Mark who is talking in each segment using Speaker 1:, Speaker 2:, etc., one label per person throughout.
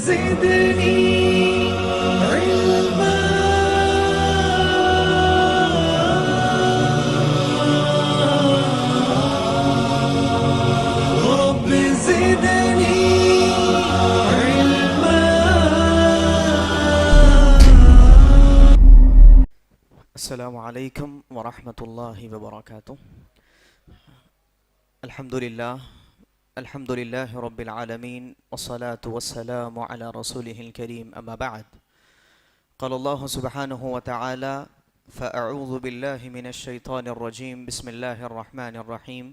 Speaker 1: زدني علما رب زدني علما.
Speaker 2: السلام علیکم ورحمۃ اللہ وبرکاتہ. الحمد للہ رب العالمین والصلاة والسلام علی رسولہ الکریم اما بعد. قال اللہ سبحانہ وتعالی فاعوذ باللہ من الشیطان الرجیم بسم اللہ الرحمن الرحیم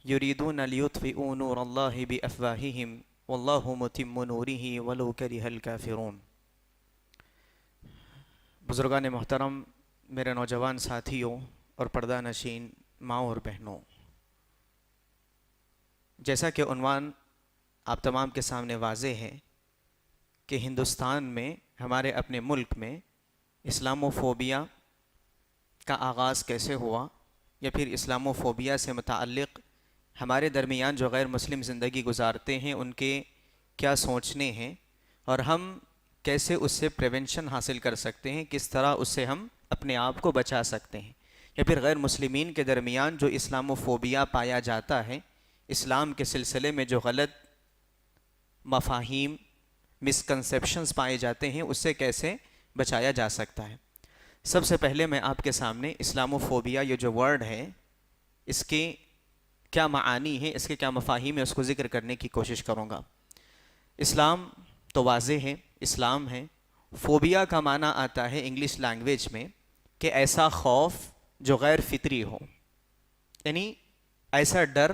Speaker 2: یریدون لیطفئوا نور اللہ بافواہہم واللہ متم نورہ ولو کرہ الکافرون. بزرگان محترم، میرے نوجوان ساتھیوں اور پردہ نشین ماؤں اور بہنوں، جیسا کہ عنوان آپ تمام کے سامنے واضح ہے کہ ہندوستان میں، ہمارے اپنے ملک میں اسلاموفوبیا کا آغاز کیسے ہوا، یا پھر اسلاموفوبیا سے متعلق ہمارے درمیان جو غیر مسلم زندگی گزارتے ہیں ان کے کیا سوچنے ہیں، اور ہم کیسے اس سے پریونشن حاصل کر سکتے ہیں، کس طرح اس سے ہم اپنے آپ کو بچا سکتے ہیں. یا پھر غیر مسلمین کے درمیان جو اسلاموفوبیا پایا جاتا ہے، اسلام کے سلسلے میں جو غلط مفاہیم، مسکنسیپشنز پائے جاتے ہیں، اس سے کیسے بچایا جا سکتا ہے. سب سے پہلے میں آپ کے سامنے اسلاموفوبیا یہ جو ورڈ ہے، اس کے کیا معانی ہے، اس کے کیا مفاہیم ہے، اس کو ذکر کرنے کی کوشش کروں گا. اسلام تو واضح ہے، اسلام ہے. فوبیا کا معنی آتا ہے انگلش لینگویج میں کہ ایسا خوف جو غیر فطری ہو، یعنی ایسا ڈر،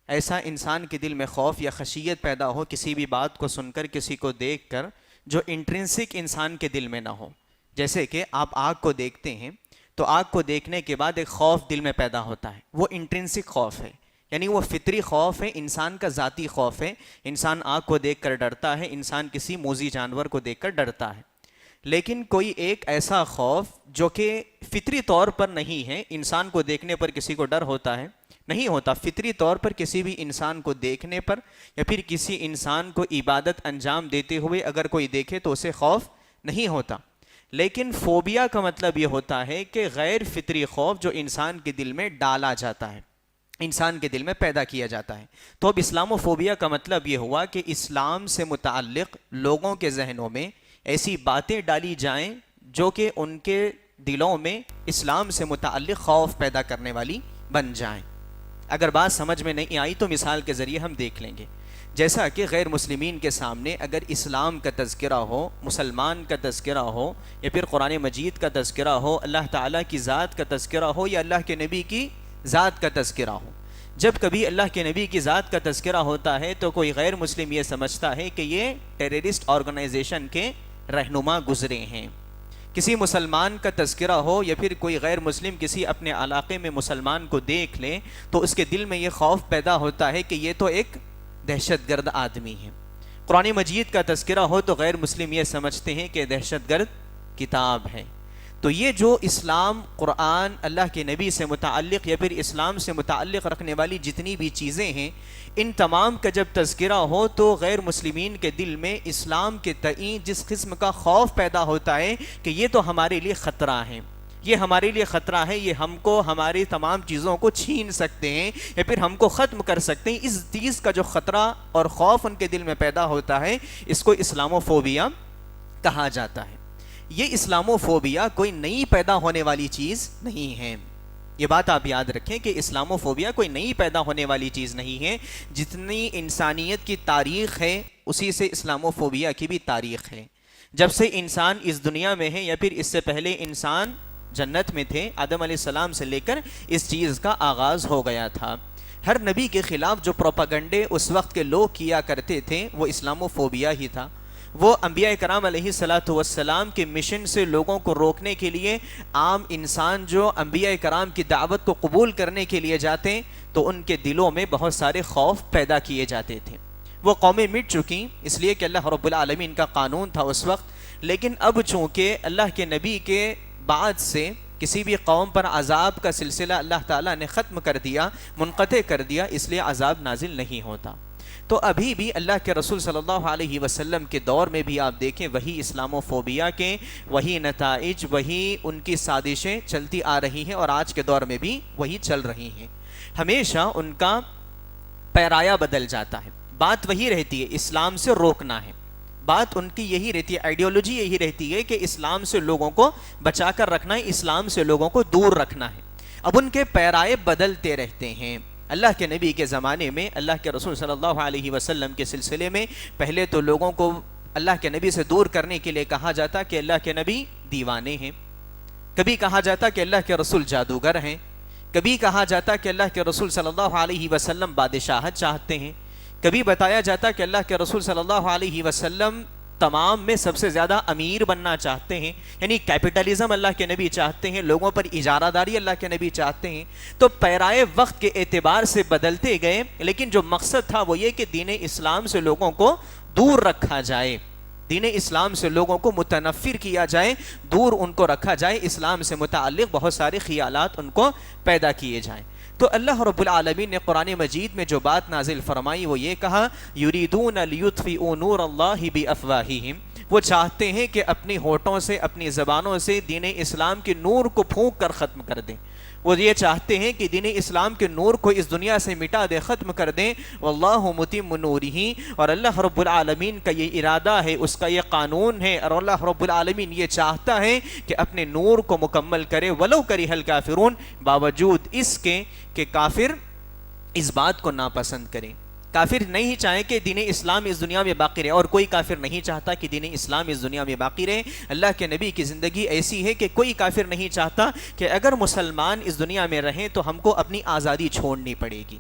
Speaker 2: ایسا انسان کے دل میں خوف یا خشیت پیدا ہو کسی بھی بات کو سن کر، کسی کو دیکھ کر، جو انٹرنسک انسان کے دل میں نہ ہو. جیسے کہ آپ آگ کو دیکھتے ہیں تو آگ کو دیکھنے کے بعد ایک خوف دل میں پیدا ہوتا ہے، وہ انٹرنسک خوف ہے، یعنی وہ فطری خوف ہے، انسان کا ذاتی خوف ہے. انسان آگ کو دیکھ کر ڈرتا ہے، انسان کسی موذی جانور کو دیکھ کر ڈرتا ہے. لیکن کوئی ایک ایسا خوف جو کہ فطری طور پر نہیں ہے، انسان کو دیکھنے پر کسی کو ڈر ہوتا ہے؟ نہیں ہوتا. فطری طور پر کسی بھی انسان کو دیکھنے پر یا پھر کسی انسان کو عبادت انجام دیتے ہوئے اگر کوئی دیکھے تو اسے خوف نہیں ہوتا. لیکن فوبیا کا مطلب یہ ہوتا ہے کہ غیر فطری خوف جو انسان کے دل میں ڈالا جاتا ہے، انسان کے دل میں پیدا کیا جاتا ہے. تو اب اسلاموفوبیا کا مطلب یہ ہوا کہ اسلام سے متعلق لوگوں کے ذہنوں میں ایسی باتیں ڈالی جائیں جو کہ ان کے دلوں میں اسلام سے متعلق خوف پیدا کرنے والی بن جائیں. اگر بات سمجھ میں نہیں آئی تو مثال کے ذریعے ہم دیکھ لیں گے. جیسا کہ غیر مسلمین کے سامنے اگر اسلام کا تذکرہ ہو، مسلمان کا تذکرہ ہو، یا پھر قرآن مجید کا تذکرہ ہو، اللہ تعالیٰ کی ذات کا تذکرہ ہو، یا اللہ کے نبی کی ذات کا تذکرہ ہو، جب کبھی اللہ کے نبی کی ذات کا تذکرہ ہوتا ہے تو کوئی غیر مسلم یہ سمجھتا ہے کہ یہ ٹیررسٹ آرگنائزیشن کے رہنما گزرے ہیں. کسی مسلمان کا تذکرہ ہو یا پھر کوئی غیر مسلم کسی اپنے علاقے میں مسلمان کو دیکھ لے تو اس کے دل میں یہ خوف پیدا ہوتا ہے کہ یہ تو ایک دہشت گرد آدمی ہے. قرآن مجید کا تذکرہ ہو تو غیر مسلم یہ سمجھتے ہیں کہ دہشت گرد کتاب ہے. تو یہ جو اسلام، قرآن، اللہ کے نبی سے متعلق یا پھر اسلام سے متعلق رکھنے والی جتنی بھی چیزیں ہیں، ان تمام کا جب تذکرہ ہو تو غیر مسلمین کے دل میں اسلام کے تئیں جس قسم کا خوف پیدا ہوتا ہے کہ یہ تو ہمارے لیے خطرہ ہے، یہ ہمارے لیے خطرہ ہے، یہ ہم کو ہماری تمام چیزوں کو چھین سکتے ہیں یا پھر ہم کو ختم کر سکتے ہیں. اس چیز کا جو خطرہ اور خوف ان کے دل میں پیدا ہوتا ہے، اس کو اسلاموفوبیا کہا جاتا ہے. یہ اسلاموفوبیا کوئی نئی پیدا ہونے والی چیز نہیں ہے. یہ بات آپ یاد رکھیں کہ اسلاموفوبیا کوئی نئی پیدا ہونے والی چیز نہیں ہے. جتنی انسانیت کی تاریخ ہے اسی سے اسلاموفوبیا کی بھی تاریخ ہے. جب سے انسان اس دنیا میں ہے یا پھر اس سے پہلے انسان جنت میں تھے، آدم علیہ السلام سے لے کر اس چیز کا آغاز ہو گیا تھا. ہر نبی کے خلاف جو پروپیگنڈے اس وقت کے لوگ کیا کرتے تھے وہ اسلاموفوبیا ہی تھا. وہ انبیاء کرام علیہ السلام کے مشن سے لوگوں کو روکنے کے لیے، عام انسان جو انبیاء کرام کی دعوت کو قبول کرنے کے لیے جاتے تو ان کے دلوں میں بہت سارے خوف پیدا کیے جاتے تھے. وہ قومیں مٹ چکی اس لیے کہ اللہ رب العالمین کا قانون تھا اس وقت، لیکن اب چونکہ اللہ کے نبی کے بعد سے کسی بھی قوم پر عذاب کا سلسلہ اللہ تعالیٰ نے ختم کر دیا، منقطع کر دیا، اس لیے عذاب نازل نہیں ہوتا. تو ابھی بھی اللہ کے رسول صلی اللہ علیہ وسلم کے دور میں بھی آپ دیکھیں وہی اسلاموفوبیا کے وہی نتائج، وہی ان کی سازشیں چلتی آ رہی ہیں، اور آج کے دور میں بھی وہی چل رہی ہیں۔ ہمیشہ ان کا پیرایا بدل جاتا ہے، بات وہی رہتی ہے، اسلام سے روکنا ہے، بات ان کی یہی رہتی ہے، آئیڈیالوجی یہی رہتی ہے کہ اسلام سے لوگوں کو بچا کر رکھنا ہے، اسلام سے لوگوں کو دور رکھنا ہے۔ اب ان کے پیرائے بدلتے رہتے ہیں۔ اللہ کے نبی کے زمانے میں اللہ کے رسول صلی اللہ علیہ وسلم کے سلسلے میں پہلے تو لوگوں کو اللہ کے نبی سے دور کرنے کے لیے کہا جاتا کہ اللہ کے نبی دیوانے ہیں، کبھی کہا جاتا کہ اللہ کے رسول جادوگر ہیں، کبھی کہا جاتا کہ اللہ کے رسول صلی اللہ علیہ وسلم بادشاہت چاہتے ہیں، کبھی بتایا جاتا کہ اللہ کے رسول صلی اللہ علیہ وسلم تمام میں سب سے زیادہ امیر بننا چاہتے ہیں، یعنی کیپٹلزم اللہ کے نبی چاہتے ہیں، لوگوں پر اجارہ داری اللہ کے نبی چاہتے ہیں۔ تو پیرائے وقت کے اعتبار سے بدلتے گئے، لیکن جو مقصد تھا وہ یہ کہ دین اسلام سے لوگوں کو دور رکھا جائے، دین اسلام سے لوگوں کو متنفر کیا جائے، دور ان کو رکھا جائے، اسلام سے متعلق بہت سارے خیالات ان کو پیدا کیے جائیں۔ تو اللہ رب العالمین نے قرآن مجید میں جو بات نازل فرمائی وہ یہ کہا، یریدون لیطفئوا نور اللہ بافواہہم، وہ چاہتے ہیں کہ اپنی ہونٹوں سے، اپنی زبانوں سے دین اسلام کے نور کو پھونک کر ختم کر دیں، وہ یہ چاہتے ہیں کہ دین اسلام کے نور کو اس دنیا سے مٹا دے، ختم کر دیں۔ واللہ متم نورہ، اور اللہ رب العالمین کا یہ ارادہ ہے، اس کا یہ قانون ہے، اور اللہ رب العالمین یہ چاہتا ہے کہ اپنے نور کو مکمل کرے، ولو کرہ الکافرون، باوجود اس کے کہ کافر اس بات کو ناپسند کریں۔ کافر نہیں چاہیں کہ دین اسلام اس دنیا میں باقی رہے، اور کوئی کافر نہیں چاہتا کہ دین اسلام اس دنیا میں باقی رہے۔ اللہ کے نبی کی زندگی ایسی ہے کہ کوئی کافر نہیں چاہتا کہ اگر مسلمان اس دنیا میں رہیں تو ہم کو اپنی آزادی چھوڑنی پڑے گی۔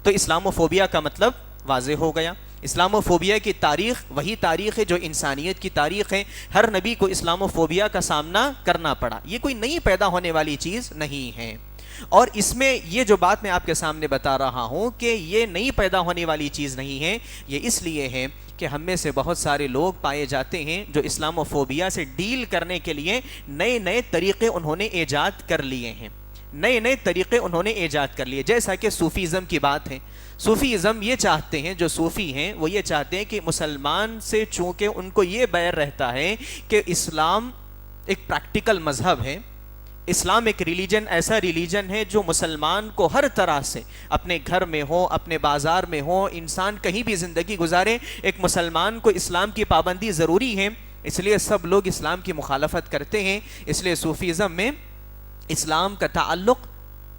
Speaker 2: تو اسلاموفوبیا کا مطلب واضح ہو گیا۔ اسلاموفوبیا کی تاریخ وہی تاریخ ہے جو انسانیت کی تاریخ ہے، ہر نبی کو اسلاموفوبیا کا سامنا کرنا پڑا، یہ کوئی نئی پیدا ہونے والی چیز نہیں ہے۔ اور اس میں یہ جو بات میں آپ کے سامنے بتا رہا ہوں کہ یہ نئی پیدا ہونے والی چیز نہیں ہے، یہ اس لیے ہے کہ ہم میں سے بہت سارے لوگ پائے جاتے ہیں جو اسلاموفوبیا سے ڈیل کرنے کے لیے نئے نئے طریقے انہوں نے ایجاد کر لیے ہیں، نئے نئے طریقے انہوں نے ایجاد کر لیے، جیسا کہ صوفیزم کی بات ہے۔ صوفیزم یہ چاہتے ہیں، جو صوفی ہیں وہ یہ چاہتے ہیں کہ مسلمان سے چونکہ ان کو یہ بیر رہتا ہے کہ اسلام ایک پریکٹیکل مذہب ہے، اسلام ایک ریلیجن، ایسا ریلیجن ہے جو مسلمان کو ہر طرح سے اپنے گھر میں ہو، اپنے بازار میں ہو، انسان کہیں بھی زندگی گزارے، ایک مسلمان کو اسلام کی پابندی ضروری ہے، اس لیے سب لوگ اسلام کی مخالفت کرتے ہیں۔ اس لیے صوفیزم میں اسلام کا تعلق،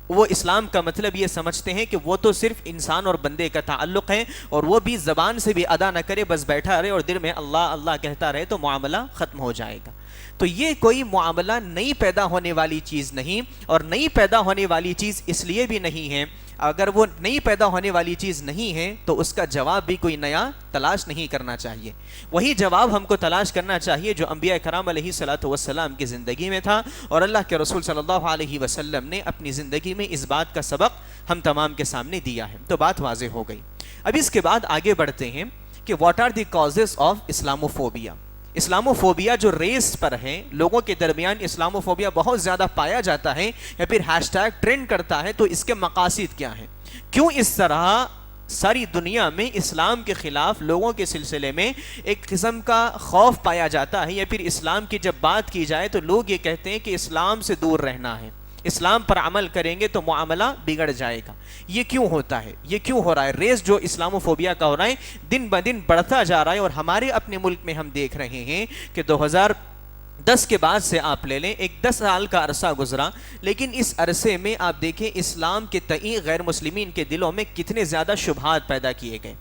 Speaker 2: وہ اسلام کا مطلب یہ سمجھتے ہیں کہ وہ تو صرف انسان اور بندے کا تعلق ہے، اور وہ بھی زبان سے بھی ادا نہ کرے، بس بیٹھا رہے اور دل میں اللہ اللہ کہتا رہے تو معاملہ ختم ہو جائے گا۔ تو یہ کوئی معاملہ نئی پیدا ہونے والی چیز نہیں، اور نئی پیدا ہونے والی چیز اس لیے بھی نہیں ہے، اگر وہ نئی پیدا ہونے والی چیز نہیں ہے تو اس کا جواب بھی کوئی نیا تلاش نہیں کرنا چاہیے، وہی جواب ہم کو تلاش کرنا چاہیے جو انبیاء کرام علیہ الصلوۃ والسلام کی زندگی میں تھا، اور اللہ کے رسول صلی اللہ علیہ وسلم نے اپنی زندگی میں اس بات کا سبق ہم تمام کے سامنے دیا ہے۔ تو بات واضح ہو گئی۔ اب اس کے بعد آگے بڑھتے ہیں کہ what are the causes of Islamophobia. Islamophobia جو ریس پر ہے، لوگوں کے درمیان اسلاموفوبیا بہت زیادہ پایا جاتا ہے یا پھر ہیش ٹیگ ٹرینڈ کرتا ہے، تو اس کے مقاصد کیا ہیں؟ کیوں اس طرح ساری دنیا میں اسلام کے خلاف لوگوں کے سلسلے میں ایک قسم کا خوف پایا جاتا ہے، یا پھر اسلام کی جب بات کی جائے تو لوگ یہ کہتے ہیں کہ اسلام سے دور رہنا ہے، اسلام پر عمل کریں گے تو معاملہ بگڑ جائے گا؟ یہ کیوں ہوتا ہے؟ یہ کیوں ہو رہا ہے؟ ریس جو اسلاموفوبیا کا ہو رہا ہے دن بدن بڑھتا جا رہا ہے، اور ہمارے اپنے ملک میں ہم دیکھ رہے ہیں کہ 2010 کے بعد سے آپ لے لیں، ایک 10 سال کا عرصہ گزرا، لیکن اس عرصے میں آپ دیکھیں اسلام کے تئیں غیر مسلمین کے دلوں میں کتنے زیادہ شبہات پیدا کیے گئے۔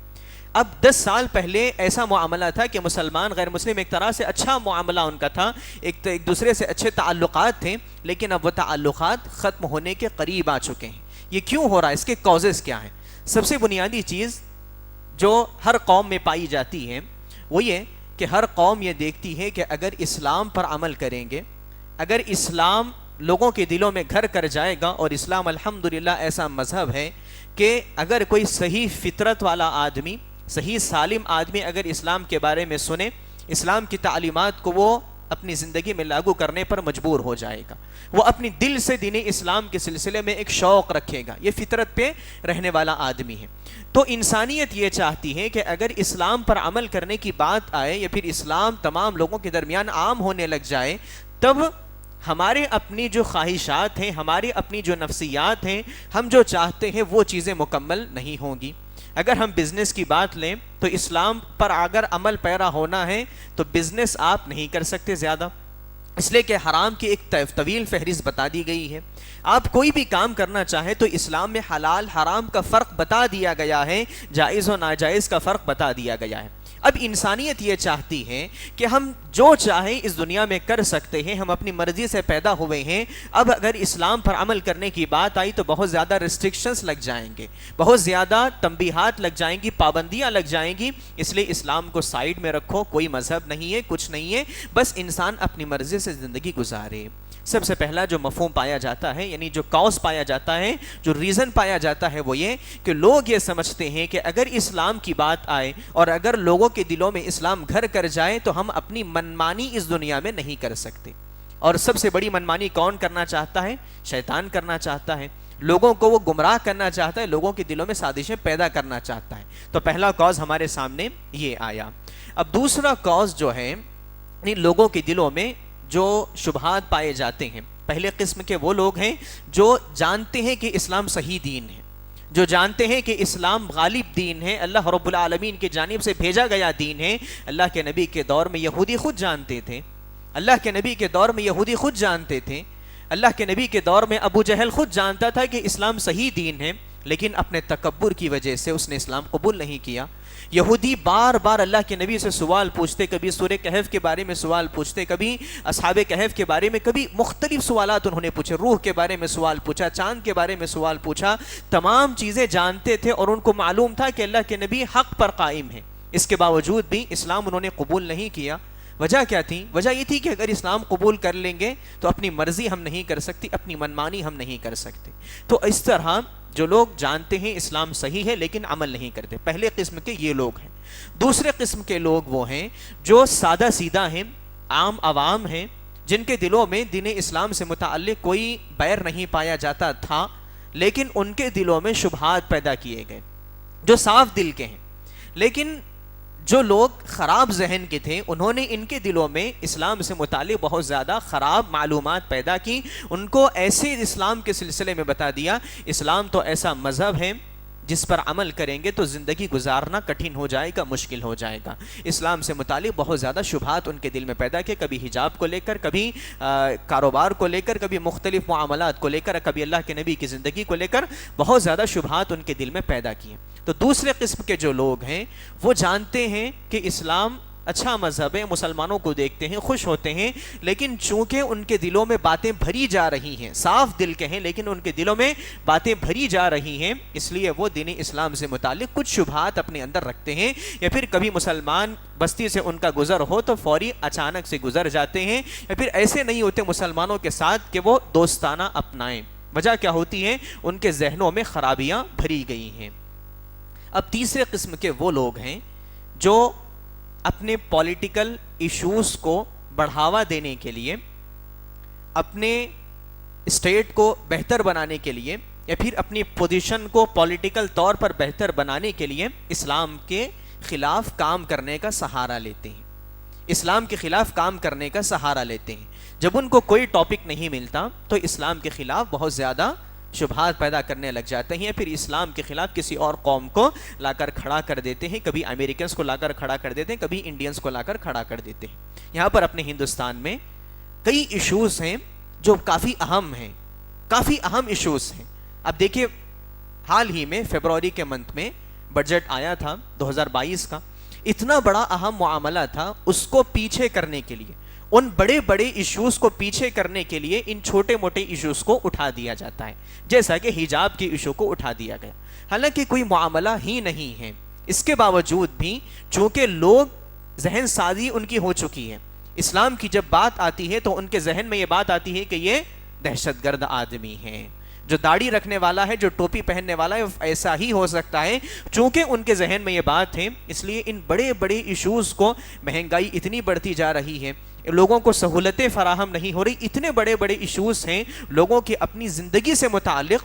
Speaker 2: اب 10 سال پہلے ایسا معاملہ تھا کہ مسلمان غیر مسلم ایک طرح سے اچھا معاملہ ان کا تھا، ایک دوسرے سے اچھے تعلقات تھے، لیکن اب وہ تعلقات ختم ہونے کے قریب آ چکے ہیں۔ یہ کیوں ہو رہا ہے؟ اس کے کازز کیا ہیں؟ سب سے بنیادی چیز جو ہر قوم میں پائی جاتی ہے وہ یہ کہ ہر قوم یہ دیکھتی ہے کہ اگر اسلام پر عمل کریں گے، اگر اسلام لوگوں کے دلوں میں گھر کر جائے گا، اور اسلام الحمدللہ ایسا مذہب ہے کہ اگر کوئی صحیح فطرت والا آدمی، صحیح سالم آدمی اگر اسلام کے بارے میں سنے، اسلام کی تعلیمات کو وہ اپنی زندگی میں لاگو کرنے پر مجبور ہو جائے گا، وہ اپنی دل سے دین اسلام کے سلسلے میں ایک شوق رکھے گا، یہ فطرت پہ رہنے والا آدمی ہے۔ تو انسانیت یہ چاہتی ہے کہ اگر اسلام پر عمل کرنے کی بات آئے یا پھر اسلام تمام لوگوں کے درمیان عام ہونے لگ جائے، تب ہمارے اپنی جو خواہشات ہیں، ہماری اپنی جو نفسیات ہیں، ہم جو چاہتے ہیں وہ چیزیں مکمل نہیں ہوں گی۔ اگر ہم بزنس کی بات لیں تو اسلام پر اگر عمل پیرا ہونا ہے تو بزنس آپ نہیں کر سکتے زیادہ، اس لیے کہ حرام کی ایک طویل فہرست بتا دی گئی ہے۔ آپ کوئی بھی کام کرنا چاہیں تو اسلام میں حلال حرام کا فرق بتا دیا گیا ہے، جائز و ناجائز کا فرق بتا دیا گیا ہے۔ اب انسانیت یہ چاہتی ہے کہ ہم جو چاہیں اس دنیا میں کر سکتے ہیں، ہم اپنی مرضی سے پیدا ہوئے ہیں۔ اب اگر اسلام پر عمل کرنے کی بات آئی تو بہت زیادہ ریسٹرکشنز لگ جائیں گے، بہت زیادہ تنبیہات لگ جائیں گی، پابندیاں لگ جائیں گی۔ اس لیے اسلام کو سائیڈ میں رکھو، کوئی مذہب نہیں ہے، کچھ نہیں ہے، بس انسان اپنی مرضی سے زندگی گزارے۔ سب سے پہلا جو مفہوم پایا جاتا ہے، یعنی جو کاز پایا جاتا ہے، جو ریزن پایا جاتا ہے، وہ یہ کہ لوگ یہ سمجھتے ہیں کہ اگر اسلام کی بات آئے اور اگر لوگوں کے دلوں میں اسلام گھر کر جائے تو ہم اپنی منمانی اس دنیا میں نہیں کر سکتے۔ اور سب سے بڑی منمانی کون کرنا چاہتا ہے؟ شیطان کرنا چاہتا ہے، لوگوں کو وہ گمراہ کرنا چاہتا ہے، لوگوں کے دلوں میں سازشیں پیدا کرنا چاہتا ہے۔ تو پہلا کاز ہمارے سامنے یہ آیا۔ اب دوسرا کاز جو ہے، لوگوں کے دلوں میں جو شبہات پائے جاتے ہیں، پہلے قسم کے وہ لوگ ہیں جو جانتے ہیں کہ اسلام صحیح دین ہے، جو جانتے ہیں کہ اسلام غالب دین ہے، اللہ رب العالمین کی جانب سے بھیجا گیا دین ہے۔ اللہ کے نبی کے دور میں یہودی خود جانتے تھے، اللہ کے نبی کے دور میں یہودی خود جانتے تھے، اللہ کے نبی کے دور میں ابو جہل خود جانتا تھا کہ اسلام صحیح دین ہے، لیکن اپنے تکبر کی وجہ سے اس نے اسلام قبول نہیں کیا۔ یہودی بار بار اللہ کے نبی سے سوال پوچھتے، کبھی سورہ کہف کے بارے میں سوال پوچھتے، کبھی اصحاب کہف کے بارے میں، کبھی مختلف سوالات انہوں نے پوچھے، روح کے بارے میں سوال پوچھا، چاند کے بارے میں سوال پوچھا، تمام چیزیں جانتے تھے اور ان کو معلوم تھا کہ اللہ کے نبی حق پر قائم ہے۔ اس کے باوجود بھی اسلام انہوں نے قبول نہیں کیا۔ وجہ کیا تھی؟ وجہ یہ تھی کہ اگر اسلام قبول کر لیں گے تو اپنی مرضی ہم نہیں کر سکتی، اپنی منمانی ہم نہیں کر سکتے۔ تو اس طرح جو لوگ جانتے ہیں اسلام صحیح ہے لیکن عمل نہیں کرتے، پہلے قسم کے یہ لوگ ہیں۔ دوسرے قسم کے لوگ وہ ہیں جو سادہ سیدھا ہیں، عام عوام ہیں، جن کے دلوں میں دین اسلام سے متعلق کوئی بیر نہیں پایا جاتا تھا، لیکن ان کے دلوں میں شبہات پیدا کیے گئے، جو صاف دل کے ہیں۔ لیکن جو لوگ خراب ذہن کے تھے، انہوں نے ان کے دلوں میں اسلام سے متعلق بہت زیادہ خراب معلومات پیدا کی، ان کو ایسے اسلام کے سلسلے میں بتا دیا، اسلام تو ایسا مذہب ہے جس پر عمل کریں گے تو زندگی گزارنا کٹھن ہو جائے گا، مشکل ہو جائے گا۔ اسلام سے متعلق بہت زیادہ شبہات ان کے دل میں پیدا کیے، کبھی حجاب کو لے کر، کبھی کاروبار کو لے کر، کبھی مختلف معاملات کو لے کر، کبھی اللہ کے نبی کی زندگی کو لے کر بہت زیادہ شبہات ان کے دل میں پیدا کیے۔ تو دوسرے قسم کے جو لوگ ہیں وہ جانتے ہیں کہ اسلام اچھا مذہب ہے، مسلمانوں کو دیکھتے ہیں، خوش ہوتے ہیں، لیکن چونکہ ان کے دلوں میں باتیں بھری جا رہی ہیں، صاف دل کے ہیں لیکن ان کے دلوں میں باتیں بھری جا رہی ہیں، اس لیے وہ دین اسلام سے متعلق کچھ شبہات اپنے اندر رکھتے ہیں، یا پھر کبھی مسلمان بستی سے ان کا گزر ہو تو فوری اچانک سے گزر جاتے ہیں، یا پھر ایسے نہیں ہوتے مسلمانوں کے ساتھ کہ وہ دوستانہ اپنائیں۔ وجہ کیا ہوتی ہے؟ ان کے ذہنوں میں خرابیاں بھری گئی ہیں۔ اب تیسرے قسم کے وہ لوگ ہیں جو اپنے پولیٹیکل ایشوز کو بڑھاوا دینے کے لیے، اپنے اسٹیٹ کو بہتر بنانے کے لیے، یا پھر اپنی پوزیشن کو پولیٹیکل طور پر بہتر بنانے کے لیے اسلام کے خلاف کام کرنے کا سہارا لیتے ہیں، اسلام کے خلاف کام کرنے کا سہارا لیتے ہیں۔ جب ان کو کوئی ٹاپک نہیں ملتا تو اسلام کے خلاف بہت زیادہ شبہات پیدا کرنے لگ جاتے ہیں، پھر اسلام کے خلاف کسی اور قوم کو لا کر کھڑا کر دیتے ہیں، کبھی امریکنز کو لا کر کھڑا کر دیتے ہیں، کبھی انڈینز کو لا کر کھڑا کر دیتے ہیں۔ یہاں پر اپنے ہندوستان میں کئی ایشوز ہیں جو کافی اہم ہیں، کافی اہم ایشوز ہیں۔ اب دیکھیے، حال ہی میں فیبروری کے منتھ میں بجٹ آیا تھا 2022 کا، اتنا بڑا اہم معاملہ تھا، اس کو پیچھے کرنے کے لیے، ان بڑے بڑے ایشوز کو پیچھے کرنے کے لیے ان چھوٹے موٹے ایشوز کو اٹھا دیا جاتا ہے، جیسا کہ حجاب کی ایشو کو اٹھا دیا گیا، حالانکہ کوئی معاملہ ہی نہیں ہے۔ اس کے باوجود بھی چونکہ لوگ ذہن سازی ان کی ہو چکی ہے، اسلام کی جب بات آتی ہے تو ان کے ذہن میں یہ بات آتی ہے کہ یہ دہشت گرد آدمی ہے، جو داڑھی رکھنے والا ہے، جو ٹوپی پہننے والا ہے، ایسا ہی ہو سکتا ہے۔ چونکہ ان کے ذہن میں یہ بات ہے، اس لیے ان بڑے بڑے ایشوز کو، مہنگائی اتنی بڑھتی جا رہی ہے، لوگوں کو سہولتیں فراہم نہیں ہو رہی، اتنے بڑے بڑے ایشوز ہیں لوگوں کی اپنی زندگی سے متعلق،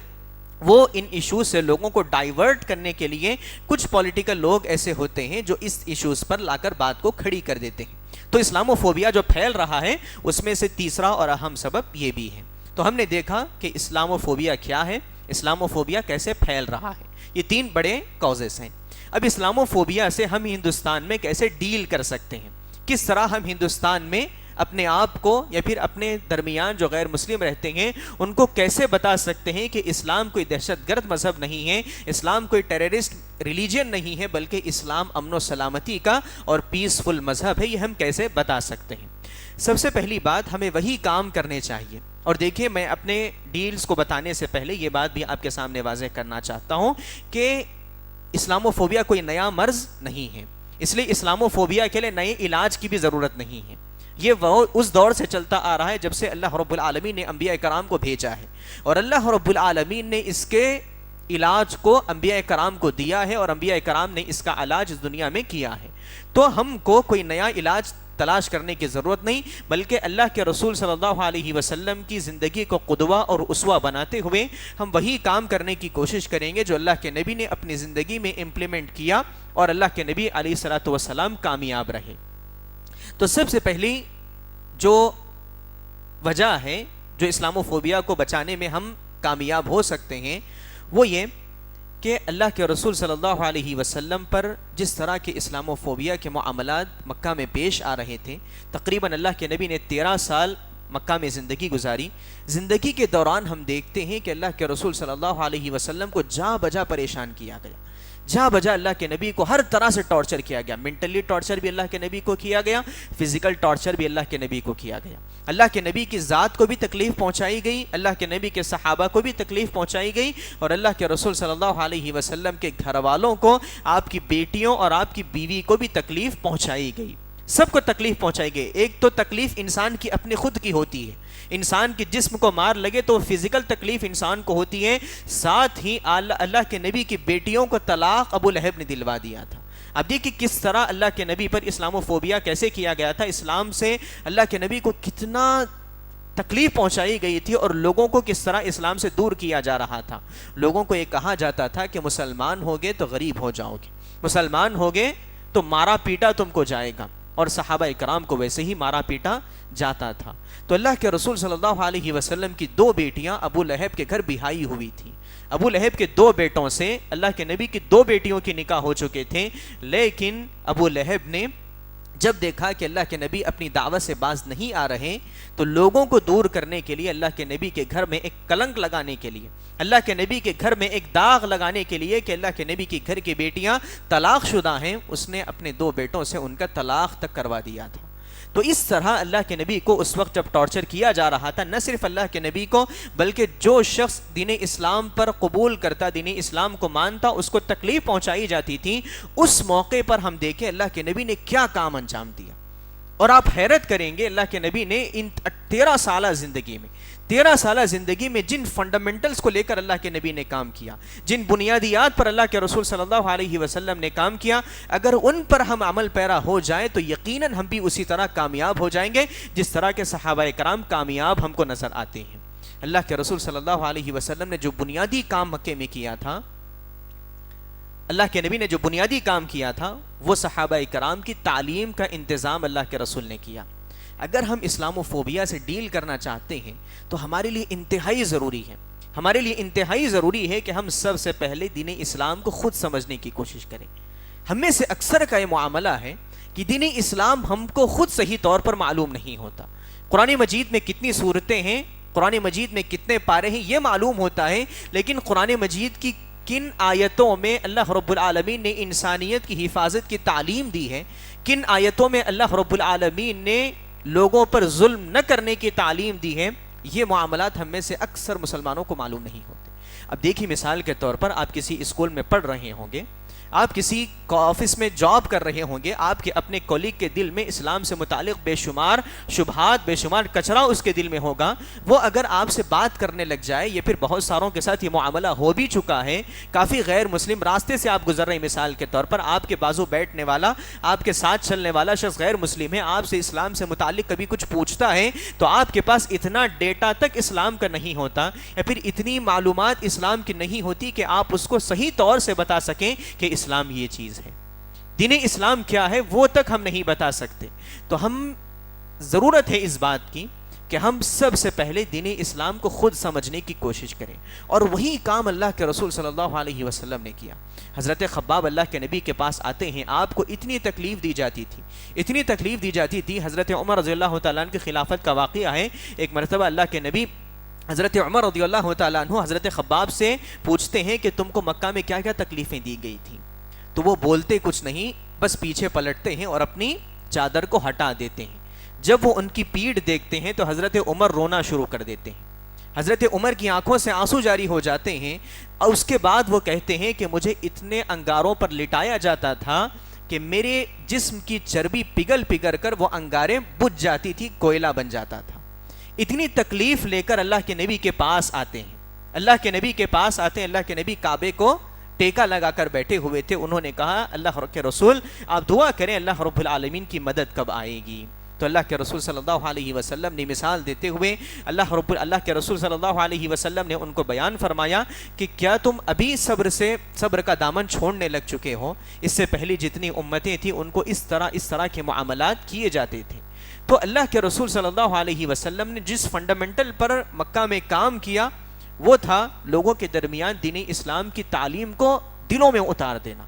Speaker 2: وہ ان ایشوز سے لوگوں کو ڈائیورٹ کرنے کے لیے کچھ پولیٹیکل لوگ ایسے ہوتے ہیں جو اس ایشوز پر لا کر بات کو کھڑی کر دیتے ہیں۔ تو اسلامو فوبیا جو پھیل رہا ہے اس میں سے تیسرا اور اہم سبب یہ بھی ہے۔ تو ہم نے دیکھا کہ اسلامو فوبیا کیا ہے، اسلامو فوبیا کیسے پھیل رہا ہے، یہ تین بڑے کازز ہیں۔ اب اسلامو فوبیا سے ہم ہندوستان میں کیسے ڈیل کر سکتے ہیں، کس طرح ہم ہندوستان میں اپنے آپ کو یا پھر اپنے درمیان جو غیر مسلم رہتے ہیں ان کو کیسے بتا سکتے ہیں کہ اسلام کوئی دہشت گرد مذہب نہیں ہے، اسلام کوئی ٹیررسٹ ریلیجن نہیں ہے، بلکہ اسلام امن و سلامتی کا اور پیسفل مذہب ہے، یہ ہم کیسے بتا سکتے ہیں۔ سب سے پہلی بات ہمیں وہی کام کرنے چاہیے، اور دیکھیں میں اپنے ڈیلز کو بتانے سے پہلے یہ بات بھی آپ کے سامنے واضح کرنا چاہتا ہوں کہ اسلامو فوبیا کوئی نیا مرض نہیں ہے، اس لیے اسلامو فوبیا کے لیے نئے علاج کی بھی ضرورت نہیں ہے۔ یہ وہ اس دور سے چلتا آ رہا ہے جب سے اللہ رب العالمین نے انبیاء کرام کو بھیجا ہے، اور اللہ رب العالمین نے اس کے علاج کو انبیاء کرام کو دیا ہے، اور انبیاء کرام نے اس کا علاج اس دنیا میں کیا ہے۔ تو ہم کو کوئی نیا علاج تلاش کرنے کی ضرورت نہیں، بلکہ اللہ کے رسول صلی اللہ علیہ وسلم کی زندگی کو قدوہ اور اسوہ بناتے ہوئے ہم وہی کام کرنے کی کوشش کریں گے جو اللہ کے نبی نے اپنی زندگی میں امپلیمنٹ کیا، اور اللہ کے نبی علیہ الصلوۃ والسلام کامیاب رہے۔ تو سب سے پہلی جو وجہ ہے جو اسلامو فوبیا کو بچانے میں ہم کامیاب ہو سکتے ہیں وہ یہ کہ اللہ کے رسول صلی اللہ علیہ وسلم پر جس طرح کے اسلامو فوبیا کے معاملات مکہ میں پیش آ رہے تھے، تقریباً اللہ کے نبی نے 13 سال مکہ میں زندگی گزاری۔ زندگی کے دوران ہم دیکھتے ہیں کہ اللہ کے رسول صلی اللہ علیہ وسلم کو جا بجا پریشان کیا گیا، جا بجا اللہ کے نبی کو ہر طرح سے ٹارچر کیا گیا، مینٹلی ٹارچر بھی اللہ کے نبی کو کیا گیا، فزیکل ٹارچر بھی اللہ کے نبی کو کیا گیا۔ اللہ کے نبی کی ذات کو بھی تکلیف پہنچائی گئی، اللہ کے نبی کے صحابہ کو بھی تکلیف پہنچائی گئی، اور اللہ کے رسول صلی اللہ علیہ وسلم کے گھر والوں کو، آپ کی بیٹیوں اور آپ کی بیوی کو بھی تکلیف پہنچائی گئی، سب کو تکلیف پہنچائی گئی۔ ایک تو تکلیف انسان کی اپنے خود کی ہوتی ہے، انسان کے جسم کو مار لگے تو فزیکل تکلیف انسان کو ہوتی ہے، ساتھ ہی اللہ کے نبی کی بیٹیوں کو طلاق ابو لہب نے دلوا دیا تھا۔ اب دیکھیں کس طرح اللہ کے نبی پر اسلامو فوبیا کیسے کیا گیا تھا، اسلام سے اللہ کے نبی کو کتنا تکلیف پہنچائی گئی تھی، اور لوگوں کو کس طرح اسلام سے دور کیا جا رہا تھا۔ لوگوں کو یہ کہا جاتا تھا کہ مسلمان ہوگے تو غریب ہو جاؤ گے، مسلمان ہوگے تو مارا پیٹا تم کو جائے گا، اور صحابہ اکرام کو ویسے ہی مارا پیٹا جاتا تھا۔ تو اللہ کے رسول صلی اللہ علیہ وسلم کی 2 بیٹیاں ابو لہب کے گھر بیاہی ہوئی تھیں۔ ابو لہب کے 2 بیٹوں سے اللہ کے نبی کی 2 بیٹیوں کی نکاح ہو چکے تھے، لیکن ابو لہب نے جب دیکھا کہ اللہ کے نبی اپنی دعوت سے باز نہیں آ رہے، تو لوگوں کو دور کرنے کے لیے، اللہ کے نبی کے گھر میں ایک کلنک لگانے کے لیے، اللہ کے نبی کے گھر میں ایک داغ لگانے کے لیے کہ اللہ کے نبی کے گھر کی بیٹیاں طلاق شدہ ہیں، اس نے اپنے 2 بیٹوں سے ان کا طلاق تک کروا دیا تھا۔ تو اس طرح اللہ کے نبی کو اس وقت جب ٹارچر کیا جا رہا تھا، نہ صرف اللہ کے نبی کو بلکہ جو شخص دین اسلام پر قبول کرتا، دین اسلام کو مانتا، اس کو تکلیف پہنچائی جاتی تھی۔ اس موقع پر ہم دیکھیں اللہ کے نبی نے کیا کام انجام دیا، اور آپ حیرت کریں گے اللہ کے نبی نے ان 13 سالہ زندگی میں جن فنڈامنٹلز کو لے کر اللہ کے نبی نے کام کیا، جن بنیادیات پر اللہ کے رسول صلی اللہ علیہ وسلم نے کام کیا، اگر ان پر ہم عمل پیرا ہو جائیں تو یقیناً ہم بھی اسی طرح کامیاب ہو جائیں گے جس طرح کے صحابہ کرام کامیاب ہم کو نظر آتے ہیں۔ اللہ کے رسول صلی اللہ علیہ وسلم نے جو بنیادی کام مکے میں کیا تھا، اللہ کے نبی نے جو بنیادی کام کیا تھا، وہ صحابہ کرام کی تعلیم کا انتظام اللہ کے رسول نے کیا۔ اگر ہم اسلامو فوبیا سے ڈیل کرنا چاہتے ہیں تو ہمارے لیے انتہائی ضروری ہے کہ ہم سب سے پہلے دین اسلام کو خود سمجھنے کی کوشش کریں۔ ہم میں سے اکثر کا یہ معاملہ ہے کہ دین اسلام ہم کو خود صحیح طور پر معلوم نہیں ہوتا۔ قرآن مجید میں کتنی صورتیں ہیں، قرآن مجید میں کتنے پارے ہیں، یہ معلوم ہوتا ہے، لیکن قرآن مجید کی کن آیتوں میں اللہ رب العالمین نے انسانیت کی حفاظت کی تعلیم دی ہے، کن آیتوں میں اللہ رب العالمین نے لوگوں پر ظلم نہ کرنے کی تعلیم دی ہے، یہ معاملات ہم میں سے اکثر مسلمانوں کو معلوم نہیں ہوتے۔ اب دیکھیے مثال کے طور پر آپ کسی اسکول میں پڑھ رہے ہوں گے، آپ کسی آفس میں جاب کر رہے ہوں گے، آپ کے اپنے کولیگ کے دل میں اسلام سے متعلق بے شمار شبہات، بے شمار کچرا اس کے دل میں ہوگا، وہ اگر آپ سے بات کرنے لگ جائے، یہ پھر بہت ساروں کے ساتھ یہ معاملہ ہو بھی چکا ہے، کافی غیر مسلم راستے سے آپ گزر رہے ہیں، مثال کے طور پر آپ کے بازو بیٹھنے والا، آپ کے ساتھ چلنے والا شخص غیر مسلم ہے، آپ سے اسلام سے متعلق کبھی کچھ پوچھتا ہے تو آپ کے پاس اتنا ڈیٹا تک اسلام کا نہیں ہوتا، یا پھر اتنی معلومات اسلام کی نہیں ہوتی کہ آپ اس کو صحیح طور سے بتا سکیں کہ اسلام یہ چیز ہے، دین اسلام کیا ہے، وہ تک ہم نہیں بتا سکتے۔ تو ہم ضرورت ہے اس بات کی کہ ہم سب سے پہلے دین اسلام کو خود سمجھنے کی کوشش کریں، اور وہی کام اللہ کے رسول صلی اللہ علیہ وسلم نے کیا۔ حضرت خباب اللہ کے نبی کے پاس آتے ہیں، آپ کو اتنی تکلیف دی جاتی تھی، اتنی تکلیف دی جاتی تھی، حضرت عمر رضی اللہ تعالیٰ عنہ کی خلافت کا واقعہ ہے، ایک مرتبہ اللہ کے نبی حضرت عمر رضی اللہ تعالیٰ عنہ حضرت خباب سے پوچھتے ہیں کہ تم کو مکہ میں کیا کیا تکلیفیں دی گئی تھیں، تو وہ بولتے کچھ نہیں، بس پیچھے پلٹتے ہیں اور اپنی چادر کو ہٹا دیتے ہیں۔ جب وہ ان کی پیٹھ دیکھتے ہیں تو حضرت عمر رونا شروع کر دیتے ہیں، حضرت عمر کی آنکھوں سے آنسو جاری ہو جاتے ہیں، اور اس کے بعد وہ کہتے ہیں کہ مجھے اتنے انگاروں پر لٹایا جاتا تھا کہ میرے جسم کی چربی پگھل پگھل کر وہ انگاریں بجھ جاتی تھی، کوئلہ بن جاتا تھا۔ اتنی تکلیف لے کر اللہ کے نبی کے پاس آتے ہیں، اللہ کے نبی کے پاس آتے ہیں، اللہ کے نبی کعبے کو ٹیکا لگا کر بیٹھے ہوئے تھے، انہوں نے کہا اللہ کے رسول آپ دعا کریں اللہ رب العالمین کی مدد کب آئے گی؟ تو اللہ کے رسول صلی اللہ علیہ وسلم نے مثال دیتے ہوئے اللہ کے رسول صلی اللہ علیہ وسلم نے ان کو بیان فرمایا کہ کیا تم ابھی صبر کا دامن چھوڑنے لگ چکے ہو؟ اس سے پہلی جتنی امتیں تھیں ان کو اس طرح کے معاملات کیے جاتے تھے۔ تو اللہ کے رسول صلی اللہ علیہ وسلم نے جس فنڈامنٹل پر مکہ میں کام کیا وہ تھا لوگوں کے درمیان دین اسلام کی تعلیم کو دلوں میں اتار دینا۔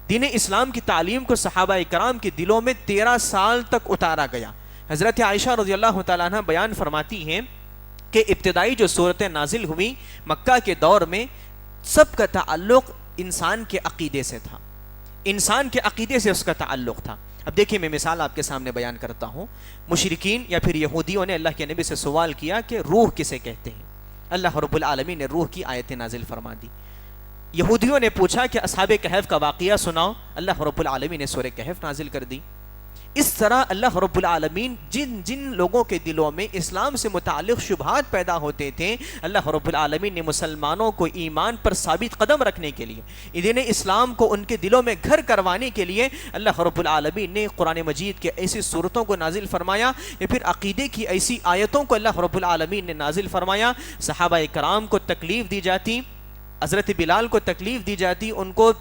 Speaker 2: دین اسلام کی تعلیم کو صحابہ کرام کے دلوں میں 13 سال تک اتارا گیا۔ حضرت عائشہ رضی اللہ تعالیٰ عنہ بیان فرماتی ہیں کہ ابتدائی جو صورتیں نازل ہوئی مکہ کے دور میں، سب کا تعلق انسان کے عقیدے سے تھا، انسان کے عقیدے سے اس کا تعلق تھا۔ اب دیکھیں میں مثال آپ کے سامنے بیان کرتا ہوں، مشرکین یا پھر یہودیوں نے اللہ کے نبی سے سوال کیا کہ روح کسے کہتے ہیں؟ اللہ رب العالمین نے روح کی آیتیں نازل فرما دی۔ یہودیوں نے پوچھا کہ اصحاب کہف کا واقعہ سناؤ، اللہ رب العالمین نے سورہ کہف نازل کر دی۔ اس طرح اللہ رب العالمین جن لوگوں کے دلوں میں اسلام سے متعلق شبہات پیدا ہوتے تھے، اللہ رب العالمین نے مسلمانوں کو ایمان پر ثابت قدم رکھنے کے لیے، دین اسلام کو ان کے دلوں میں گھر کروانے کے لیے اللہ رب العالمین نے قرآن مجید کے ایسی صورتوں کو نازل فرمایا، یا پھر عقیدے کی ایسی آیتوں کو اللہ رب العالمین نے نازل فرمایا۔ صحابہ کرام کو تکلیف دی جاتی، حضرت بلال کو تکلیف دی جاتی، ان کو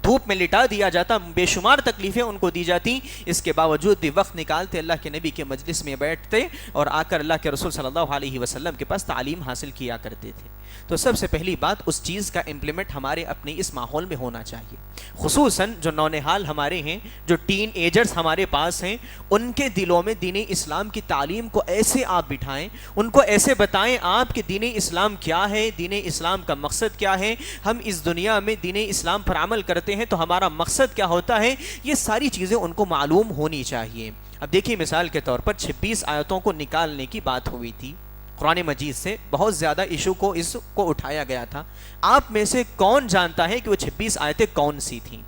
Speaker 2: دھوپ میں لٹا دیا جاتا، بے شمار تکلیفیں ان کو دی جاتی، اس کے باوجود بھی وقت نکالتے اللہ کے نبی کے مجلس میں بیٹھتے اور آ کر اللہ کے رسول صلی اللہ علیہ وسلم کے پاس تعلیم حاصل کیا کرتے تھے۔ تو سب سے پہلی بات اس چیز کا امپلیمنٹ ہمارے اپنے اس ماحول میں ہونا چاہیے، خصوصاً جو نونہال ہمارے ہیں، جو ٹین ایجرز ہمارے پاس ہیں، ان کے دلوں میں دین اسلام کی تعلیم کو ایسے آپ بٹھائیں، ان کو ایسے بتائیں آپ کہ دین اسلام کیا ہے، دین اسلام کا مقصد کیا ہے، ہم اس دنیا میں دین اسلام پر عمل کرتے ہیں تو ہمارا مقصد کیا ہوتا ہے، یہ ساری چیزیں ان کو معلوم ہونی چاہیے۔ اب دیکھیے مثال کے طور پر 26 آیتوں کو نکالنے کی بات ہوئی تھی قرآن مجید سے، بہت زیادہ ایشو کو اس کو اٹھایا گیا تھا۔ آپ میں سے کون جانتا ہے کہ وہ 26 آیتیں کون سی تھیں؟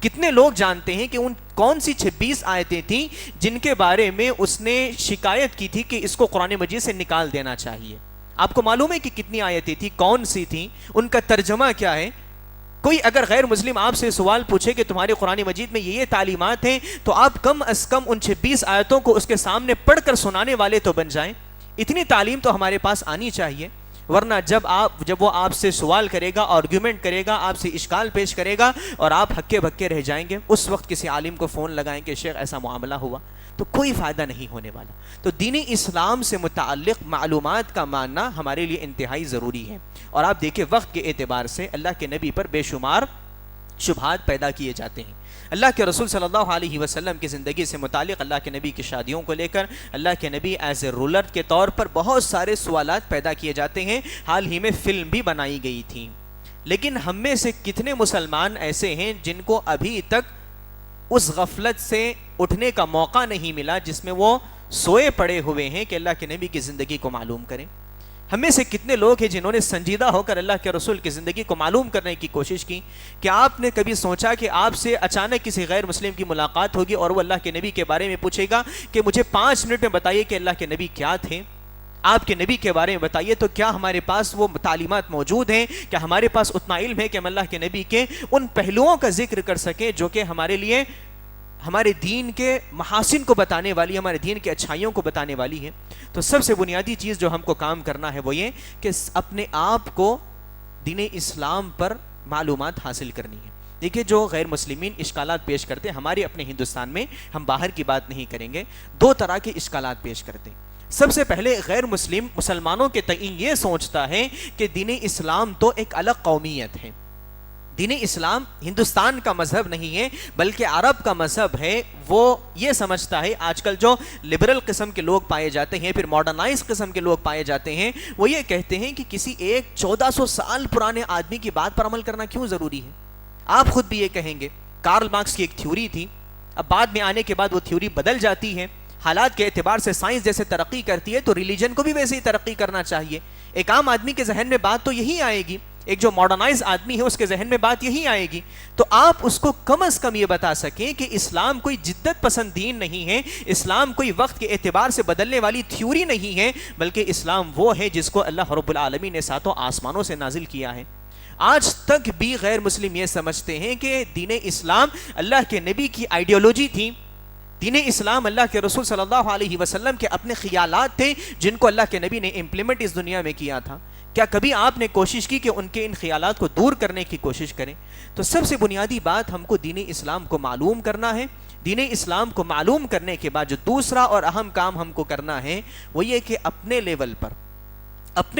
Speaker 2: کتنے لوگ جانتے ہیں کہ ان کون سی 26 آیتیں تھیں جن کے بارے میں اس نے شکایت کی تھی کہ اس کو قرآن مجید سے نکال دینا چاہیے؟ آپ کو معلوم ہے کہ کتنی آیتیں تھیں، کون سی تھیں، ان کا ترجمہ کیا ہے؟ کوئی اگر غیر مسلم آپ سے سوال پوچھے کہ تمہارے قرآن مجید میں یہ تعلیمات ہیں، تو آپ کم از کم ان 26 آیتوں کو اس کے سامنے پڑھ کر سنانے والے تو بن جائیں۔ اتنی تعلیم تو ہمارے پاس آنی چاہیے، ورنہ جب وہ آپ سے سوال کرے گا، آرگیومنٹ کرے گا، آپ سے اشکال پیش کرے گا اور آپ ہکے بھکے رہ جائیں گے، اس وقت کسی عالم کو فون لگائیں کہ شیخ ایسا معاملہ ہوا، تو کوئی فائدہ نہیں ہونے والا۔ تو دین اسلام سے متعلق معلومات کا ماننا ہمارے لیے انتہائی ضروری ہے۔ اور آپ دیکھیں وقت کے اعتبار سے اللہ کے نبی پر بے شمار شبہات پیدا کیے جاتے ہیں۔ اللہ کے رسول صلی اللہ علیہ وسلم کی زندگی سے متعلق، اللہ کے نبی کی شادیوں کو لے کر اللہ کے نبی ایز اے رولر کے طور پر بہت سارے سوالات پیدا کیے جاتے ہیں۔ حال ہی میں فلم بھی بنائی گئی تھی، لیکن ہم میں سے کتنے مسلمان ایسے ہیں جن کو ابھی تک اس غفلت سے اٹھنے کا موقع نہیں ملا جس میں وہ سوئے پڑے ہوئے ہیں کہ اللہ کے نبی کی زندگی کو معلوم کریں؟ ہم میں سے کتنے لوگ ہیں جنہوں نے سنجیدہ ہو کر اللہ کے رسول کی زندگی کو معلوم کرنے کی کوشش کی؟ کہ آپ نے کبھی سوچا کہ آپ سے اچانک کسی غیر مسلم کی ملاقات ہوگی اور وہ اللہ کے نبی کے بارے میں پوچھے گا کہ مجھے 5 منٹ میں بتائیے کہ اللہ کے نبی کیا تھے، آپ کے نبی کے بارے میں بتائیے؟ تو کیا ہمارے پاس وہ تعلیمات موجود ہیں؟ کیا ہمارے پاس اتنا علم ہے کہ ہم اللہ کے نبی کے ان پہلوؤں کا ذکر کر سکیں جو کہ ہمارے لیے ہمارے دین کے محاسن کو بتانے والی، ہمارے دین کے اچھائیوں کو بتانے والی ہے؟ تو سب سے بنیادی چیز جو ہم کو کام کرنا ہے وہ یہ کہ اپنے آپ کو دین اسلام پر معلومات حاصل کرنی ہے۔ دیکھیں جو غیر مسلمین اشکالات پیش کرتے ہیں ہمارے اپنے ہندوستان میں، ہم باہر کی بات نہیں کریں گے، 2 طرح کے اشکالات پیش کرتے ہیں۔ سب سے پہلے غیر مسلم مسلمانوں کے تئیں یہ سوچتا ہے کہ دین اسلام تو ایک الگ قومیت ہے، دین اسلام ہندوستان کا مذہب نہیں ہے بلکہ عرب کا مذہب ہے۔ وہ یہ سمجھتا ہے، آج کل جو لبرل قسم کے لوگ پائے جاتے ہیں، پھر ماڈرنائز قسم کے لوگ پائے جاتے ہیں، وہ یہ کہتے ہیں کہ کسی ایک 1400 سال پرانے آدمی کی بات پر عمل کرنا کیوں ضروری ہے؟ آپ خود بھی یہ کہیں گے، کارل مارکس کی ایک تھیوری تھی، اب بعد میں آنے کے بعد وہ تھیوری بدل جاتی ہے، حالات کے اعتبار سے سائنس جیسے ترقی کرتی ہے تو ریلیجن کو بھی ویسے ہی ترقی کرنا چاہیے۔ ایک عام آدمی کے ذہن میں بات تو یہی آئے گی، ایک جو ماڈرنائز آدمی ہے اس کے ذہن میں بات یہی آئے گی، تو آپ اس کو کم از کم یہ بتا سکیں کہ اسلام کوئی جدت پسند دین نہیں ہے، اسلام کوئی وقت کے اعتبار سے بدلنے والی تھیوری نہیں ہے، بلکہ اسلام وہ ہے جس کو اللہ رب العالمین نے 7 آسمانوں سے نازل کیا ہے۔ آج تک بھی غیر مسلم یہ سمجھتے ہیں کہ دین اسلام اللہ کے نبی کی آئیڈیالوجی تھی، دین اسلام اللہ کے رسول صلی اللہ علیہ وسلم کے اپنے خیالات تھے جن کو اللہ کے نبی نے امپلیمنٹ اس دنیا میں کیا تھا۔ کیا کبھی آپ نے کوشش کی کہ ان کے ان خیالات کو دور کرنے کی کوشش کریں؟ تو سب سے بنیادی بات ہم کو دین اسلام کو معلوم کرنا ہے۔ دین اسلام کو معلوم کرنے کے بعد جو دوسرا اور اہم کام ہم کو کرنا ہے وہ یہ کہ اپنے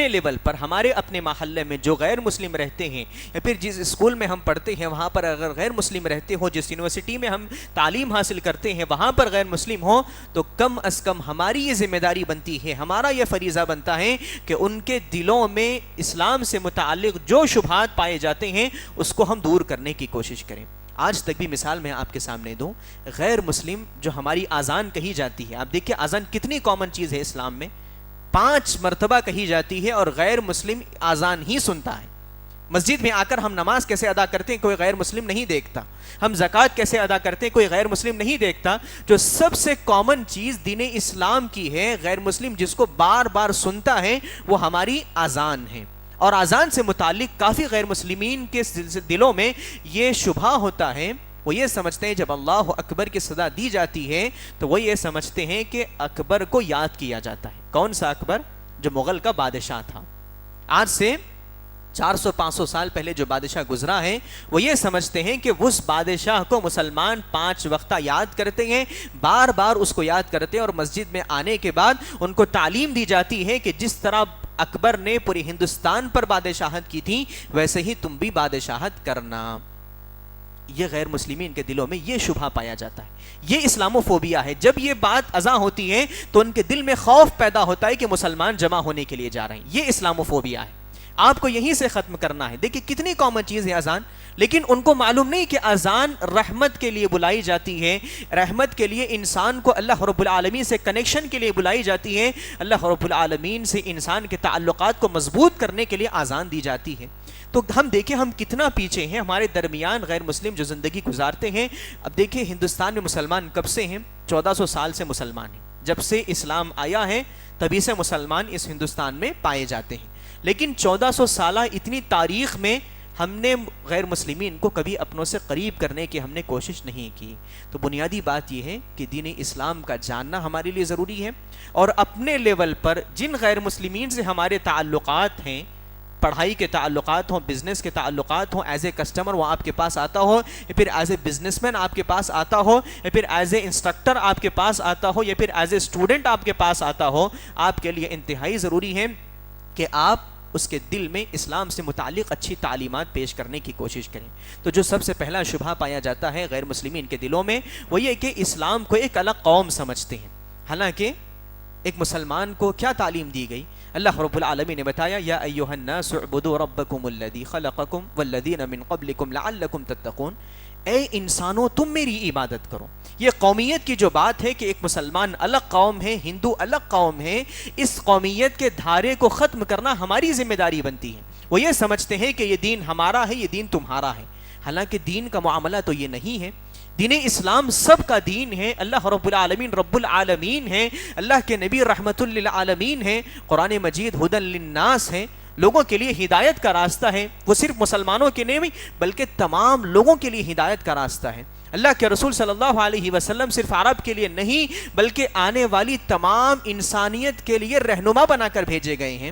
Speaker 2: لیول پر ہمارے اپنے محلے میں جو غیر مسلم رہتے ہیں، یا پھر جس اسکول میں ہم پڑھتے ہیں وہاں پر اگر غیر مسلم رہتے ہو، جس یونیورسٹی میں ہم تعلیم حاصل کرتے ہیں وہاں پر غیر مسلم ہو، تو کم از کم ہماری یہ ذمہ داری بنتی ہے، ہمارا یہ فریضہ بنتا ہے کہ ان کے دلوں میں اسلام سے متعلق جو شبہات پائے جاتے ہیں اس کو ہم دور کرنے کی کوشش کریں۔ آج تک بھی مثال میں آپ کے سامنے دوں، غیر مسلم جو ہماری اذان کہی جاتی ہے، آپ دیکھیں اذان کتنی کامن چیز ہے اسلام میں، 5 مرتبہ کہی جاتی ہے اور غیر مسلم اذان ہی سنتا ہے۔ مسجد میں آ کر ہم نماز کیسے ادا کرتے ہیں کوئی غیر مسلم نہیں دیکھتا، ہم زکوٰۃ کیسے ادا کرتے ہیں کوئی غیر مسلم نہیں دیکھتا۔ جو سب سے کامن چیز دین اسلام کی ہے، غیر مسلم جس کو بار بار سنتا ہے، وہ ہماری اذان ہے۔ اور اذان سے متعلق کافی غیر مسلمین کے دلوں میں یہ شبہ ہوتا ہے، وہ یہ سمجھتے ہیں جب اللہ اکبر کی صدا دی جاتی ہے تو وہ یہ سمجھتے ہیں کہ اکبر کو یاد کیا جاتا ہے۔ کون سا اکبر؟ جو مغل کا بادشاہ تھا۔ آج سے 400-500 سال پہلے جو بادشاہ گزرا ہے، وہ یہ سمجھتے ہیں کہ اس بادشاہ کو مسلمان 5 وقتہ یاد کرتے ہیں، بار بار اس کو یاد کرتے ہیں، اور مسجد میں آنے کے بعد ان کو تعلیم دی جاتی ہے کہ جس طرح اکبر نے پوری ہندوستان پر بادشاہت کی تھی ویسے ہی تم بھی بادشاہت کرنا۔ یہ غیر مسلمین کے دلوں میں یہ شبہ پایا جاتا ہے، یہ اسلاموفوبیا ہے۔ جب یہ بات اذاں ہوتی ہے تو ان کے دل میں خوف پیدا ہوتا ہے کہ مسلمان جمع ہونے کے لیے جا رہے ہیں، یہ اسلاموفوبیا ہے۔ آپ کو یہیں سے ختم کرنا ہے۔ دیکھیں کتنی کامن چیز ہے اذان، لیکن ان کو معلوم نہیں کہ اذان رحمت کے لیے بلائی جاتی ہے، رحمت کے لیے انسان کو اللہ رب العالمین سے کنیکشن کے لیے بلائی جاتی ہے، اللہ رب العالمین سے انسان کے تعلقات کو مضبوط کرنے کے لیے اذان دی جاتی ہے۔ تو ہم دیکھیں ہم کتنا پیچھے ہیں، ہمارے درمیان غیر مسلم جو زندگی گزارتے ہیں۔ اب دیکھیں ہندوستان میں مسلمان کب سے ہیں؟ 1400 سال سے مسلمان ہیں، جب سے اسلام آیا ہے تبھی سے مسلمان اس ہندوستان میں پائے جاتے ہیں، لیکن 1400 سالہ اتنی تاریخ میں ہم نے غیر مسلمین کو کبھی اپنوں سے قریب کرنے کی ہم نے کوشش نہیں کی۔ تو بنیادی بات یہ ہے کہ دین اسلام کا جاننا ہمارے لیے ضروری ہے، اور اپنے لیول پر جن غیر مسلمین سے ہمارے تعلقات ہیں، پڑھائی کے تعلقات ہوں، بزنس کے تعلقات ہوں، ایز اے کسٹمر وہ آپ کے پاس آتا ہو، یا پھر ایز اے بزنس مین آپ کے پاس آتا ہو، یا پھر ایز اے انسٹرکٹر آپ کے پاس آتا ہو، یا پھر ایز اے اسٹوڈنٹ آپ کے پاس آتا ہو، آپ کے لیے انتہائی ضروری ہے کہ آپ اس کے دل میں اسلام سے متعلق اچھی تعلیمات پیش کرنے کی کوشش کریں۔ تو جو سب سے پہلا شبہ پایا جاتا ہے غیر مسلمین کے دلوں میں وہ یہ کہ اسلام کو ایک الگ قوم سمجھتے ہیں، حالانکہ ایک مسلمان کو کیا تعلیم دی گئی؟ اللہ رب العالمین نے بتایا یا ایھا الناس اعبدوا ربکم الذی خلقکم والذین من قبلکم لعلکم تتقون، اے انسانوں تم میری عبادت کرو. یہ قومیت کی جو بات ہے کہ ایک مسلمان الگ قوم ہے، ہندو الگ قوم ہے، اس قومیت کے دھارے کو ختم کرنا ہماری ذمہ داری بنتی ہے. وہ یہ سمجھتے ہیں کہ یہ دین ہمارا ہے، یہ دین تمہارا ہے، حالانکہ دین کا معاملہ تو یہ نہیں ہے. دین اسلام سب کا دین ہے. اللہ رب العالمین ہے، اللہ کے نبی رحمت للعالمین ہے. قرآن مجید ہدی للناس ہے، لوگوں کے لیے ہدایت کا راستہ ہے. وہ صرف مسلمانوں کے نہیں بلکہ تمام لوگوں کے لیے ہدایت کا راستہ ہے. اللہ کے رسول صلی اللہ علیہ وسلم صرف عرب کے لیے نہیں بلکہ آنے والی تمام انسانیت کے لیے رہنما بنا کر بھیجے گئے ہیں.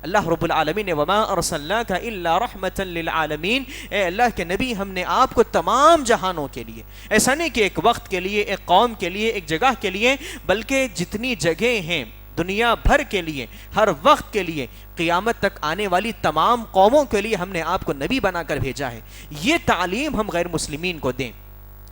Speaker 2: اللہ رب العالمین نے وما ارسلناک الا رحمتا للعالمین، اے اللہ کے نبی ہم نے آپ کو تمام جہانوں کے لیے، ایسا نہیں کہ ایک وقت کے لیے، ایک قوم کے لیے، ایک جگہ کے لیے، بلکہ جتنی جگہیں ہیں دنیا بھر کے لیے، ہر وقت کے لیے، قیامت تک آنے والی تمام قوموں کے لیے ہم نے آپ کو نبی بنا کر بھیجا ہے. یہ تعلیم ہم غیر مسلمین کو دیں.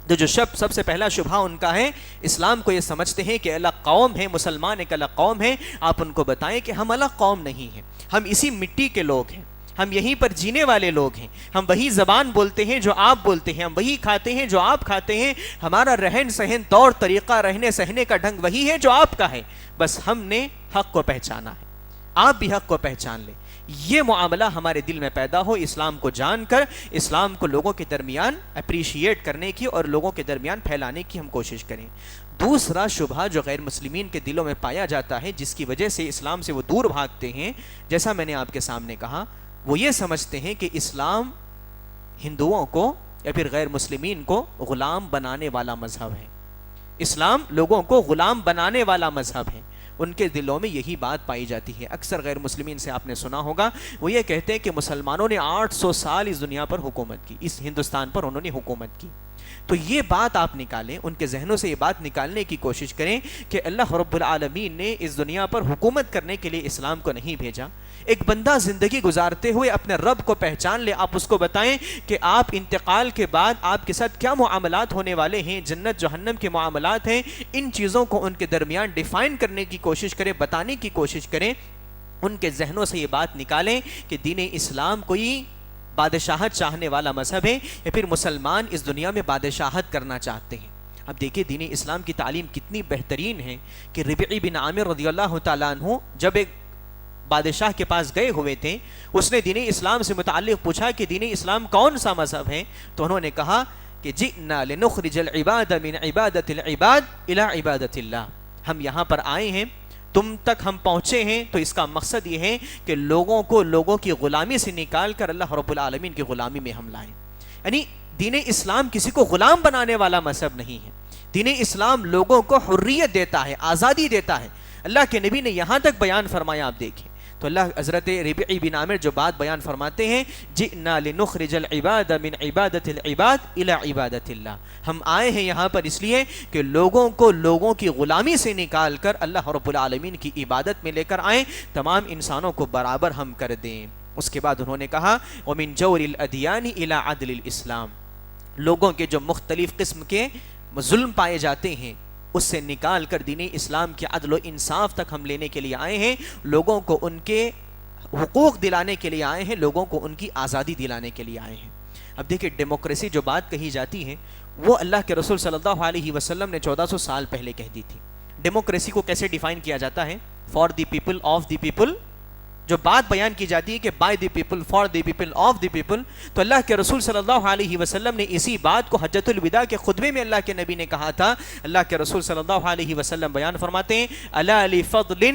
Speaker 2: تو جو سب سے پہلا شبہ ان کا ہے، اسلام کو یہ سمجھتے ہیں کہ الگ قوم ہے، مسلمان ایک الگ قوم ہے. آپ ان کو بتائیں کہ ہم الگ قوم نہیں ہیں، ہم اسی مٹی کے لوگ ہیں، ہم یہیں پر جینے والے لوگ ہیں، ہم وہی زبان بولتے ہیں جو آپ بولتے ہیں، ہم وہی کھاتے ہیں جو آپ کھاتے ہیں، ہمارا رہن سہن طور طریقہ رہنے سہنے کا ڈھنگ وہی ہے جو آپ کا ہے. بس ہم نے حق کو پہچانا ہے، آپ بھی حق کو پہچان لیں. یہ معاملہ ہمارے دل میں پیدا ہو، اسلام کو جان کر اسلام کو لوگوں کے درمیان اپریشیٹ کرنے کی اور لوگوں کے درمیان پھیلانے کی ہم کوشش کریں. دوسرا شبہ جو غیر مسلمین کے دلوں میں پایا جاتا ہے، جس کی وجہ سے اسلام سے وہ دور بھاگتے ہیں، جیسا میں نے آپ کے سامنے کہا، وہ یہ سمجھتے ہیں کہ اسلام ہندوؤں کو یا پھر غیر مسلمین کو غلام بنانے والا مذہب ہے. اسلام لوگوں کو غلام بنانے والا مذہب ہے. ان کے دلوں میں یہی بات پائی جاتی ہے. اکثر غیر مسلمین سے آپ نے سنا ہوگا، وہ یہ کہتے ہیں کہ مسلمانوں نے 800 سال اس دنیا پر حکومت کی، اس ہندوستان پر انہوں نے حکومت کی. تو یہ بات آپ نکالیں، ان کے ذہنوں سے یہ بات نکالنے کی کوشش کریں کہ اللہ رب العالمین نے اس دنیا پر حکومت کرنے کے لیے اسلام کو نہیں بھیجا. ایک بندہ زندگی گزارتے ہوئے اپنے رب کو پہچان لے. آپ اس کو بتائیں کہ آپ انتقال کے بعد آپ کے ساتھ کیا معاملات ہونے والے ہیں، جنت جہنم کے معاملات ہیں. ان چیزوں کو ان کے درمیان ڈیفائن کرنے کی کوشش کریں، بتانے کی کوشش کریں. ان کے ذہنوں سے یہ بات نکالیں کہ دین اسلام کوئی بادشاہت چاہنے والا مذہب ہے یا پھر مسلمان اس دنیا میں بادشاہت کرنا چاہتے ہیں. اب دیکھیں دین اسلام کی تعلیم کتنی بہترین ہے کہ ربعی بن عامر رضی اللہ تعالیٰ عنہ جب ایک بادشاہ کے پاس گئے ہوئے تھے، اس نے دین اسلام سے متعلق پوچھا کہ دین اسلام کون سا مذہب ہے، تو انہوں نے کہا کہ جئنا لنخرج العباد من عبادت العباد الى عبادت اللہ. ہم یہاں پر آئے ہیں، تم تک ہم پہنچے ہیں، تو اس کا مقصد یہ ہے کہ لوگوں کو لوگوں کی غلامی سے نکال کر اللہ رب العالمین کی غلامی میں ہم لائیں. یعنی دین اسلام کسی کو غلام بنانے والا مذہب نہیں ہے. دین اسلام لوگوں کو حریت دیتا ہے، آزادی دیتا ہے. اللہ کے نبی نے یہاں تک بیان فرمایا، آپ دیکھیں تو اللہ حضرت ربعی بن عامر جو بات بیان فرماتے ہیں، جئنا لنخرج العباد من عبادت العباد الى عبادت اللہ. ہم آئے ہیں یہاں پر اس لیے کہ لوگوں کو لوگوں کی غلامی سے نکال کر اللہ رب العالمین کی عبادت میں لے کر آئیں، تمام انسانوں کو برابر ہم کر دیں. اس کے بعد انہوں نے کہا ومن جور الادیان الى عدل الاسلام. لوگوں کے جو مختلف قسم کے ظلم پائے جاتے ہیں اس سے نکال کر دین اسلام کے عدل و انصاف تک ہم لینے کے لیے آئے ہیں. لوگوں کو ان کے حقوق دلانے کے لیے آئے ہیں، لوگوں کو ان کی آزادی دلانے کے لیے آئے ہیں. اب دیکھیں ڈیموکریسی جو بات کہی جاتی ہے وہ اللہ کے رسول صلی اللہ علیہ وسلم نے 1400 سال پہلے کہہ دی تھی. ڈیموکریسی کو کیسے ڈیفائن کیا جاتا ہے؟ For the people, of the people. جو بات بیان کی جاتی ہے کہ by the people, for the people, of the people, تو اللہ کے رسول صلی اللہ علیہ وسلم نے اسی بات کو حجۃ الوداع کے خطبے میں اللہ کے نبی نے کہا تھا. اللہ کے رسول صلی اللہ علیہ وسلم بیان فرماتے ہیں الا لفضل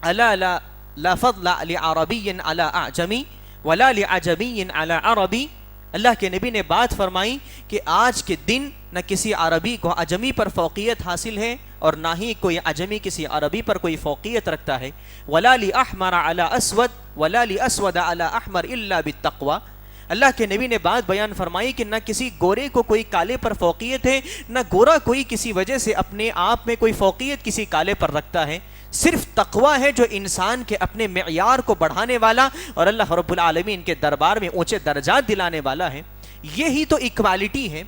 Speaker 2: الا لا فضل لعربی علی اعجمی ولا لعجمی علی عربی. اللہ کے نبی نے بات فرمائی کہ آج کے دن نہ کسی عربی کو عجمی پر فوقیت حاصل ہے اور نہ ہی کوئی عجمی کسی عربی پر کوئی فوقیت رکھتا ہے. ولا لأحمر علی اسود ولا لأسود علی احمر الا بالتقوی. اللہ کے نبی نے بات بیان فرمائی کہ نہ کسی گورے کو کوئی کالے پر فوقیت ہے، نہ گورا کوئی کسی وجہ سے اپنے آپ میں کوئی فوقیت کسی کالے پر رکھتا ہے. صرف تقوی ہے جو انسان کے اپنے معیار کو بڑھانے والا اور اللہ رب العالمین کے دربار میں اونچے درجات دلانے والا ہے. یہی تو ایکوالٹی ہے،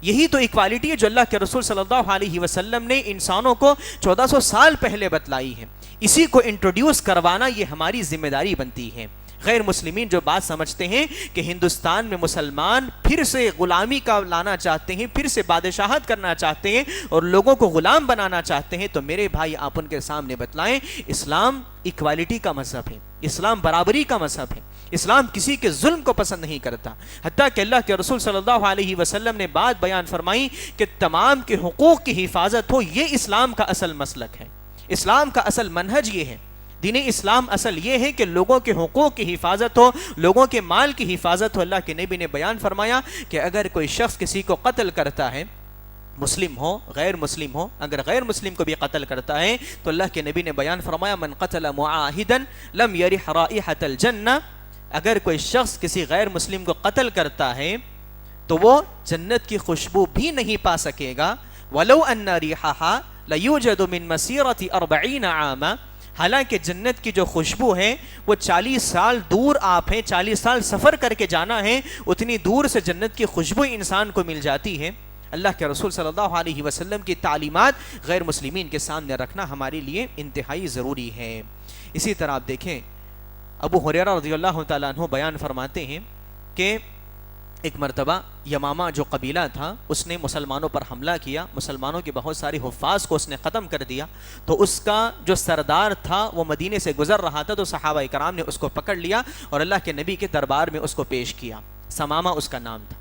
Speaker 2: یہی تو ایکوالٹی ہے جو اللہ کے رسول صلی اللہ علیہ وسلم نے انسانوں کو 1400 سال پہلے بتلائی ہے. اسی کو انٹروڈیوس کروانا یہ ہماری ذمہ داری بنتی ہے. غیر مسلمین جو بات سمجھتے ہیں کہ ہندوستان میں مسلمان پھر سے غلامی کا لانا چاہتے ہیں، پھر سے بادشاہت کرنا چاہتے ہیں اور لوگوں کو غلام بنانا چاہتے ہیں، تو میرے بھائی آپ ان کے سامنے بتلائیں اسلام ایکوالٹی کا مذہب ہے، اسلام برابری کا مذہب ہے، اسلام کسی کے ظلم کو پسند نہیں کرتا۔ حتیٰ کہ اللہ کے رسول صلی اللہ علیہ وسلم نے بات بیان فرمائی کہ تمام کے حقوق کی حفاظت ہو، یہ اسلام کا اصل مسلک ہے، اسلام کا اصل منہج یہ ہے۔ دین اسلام اصل یہ ہے کہ لوگوں کے حقوق کی حفاظت ہو، لوگوں کے مال کی حفاظت ہو۔ اللہ کے نبی نے بیان فرمایا کہ اگر کوئی شخص کسی کو قتل کرتا ہے، مسلم ہو غیر مسلم ہو، اگر غیر مسلم کو بھی قتل کرتا ہے تو اللہ کے نبی نے بیان فرمایا من قتل معاہدا لم یرح رائحۃ الجنہ، اگر کوئی شخص کسی غیر مسلم کو قتل کرتا ہے تو وہ جنت کی خوشبو بھی نہیں پا سکے گا، ولو ان ریحھا لیوجد من مسیرۃ 40 عاما، حالانکہ جنت کی جو خوشبو ہے وہ 40 سال دور آپ ہیں، 40 سال سفر کر کے جانا ہے، اتنی دور سے جنت کی خوشبو انسان کو مل جاتی ہے۔ اللہ کے رسول صلی اللہ علیہ وسلم کی تعلیمات غیر مسلمین کے سامنے رکھنا ہمارے لیے انتہائی ضروری ہے۔ اسی طرح آپ دیکھیں ابو ہریرہ رضی اللہ تعالیٰ عنہ بیان فرماتے ہیں کہ ایک مرتبہ یمامہ جو قبیلہ تھا اس نے مسلمانوں پر حملہ کیا، مسلمانوں کے بہت ساری حفاظ کو اس نے ختم کر دیا، تو اس کا جو سردار تھا وہ مدینے سے گزر رہا تھا، تو صحابہ کرام نے اس کو پکڑ لیا اور اللہ کے نبی کے دربار میں اس کو پیش کیا۔ ثمامہ اس کا نام تھا۔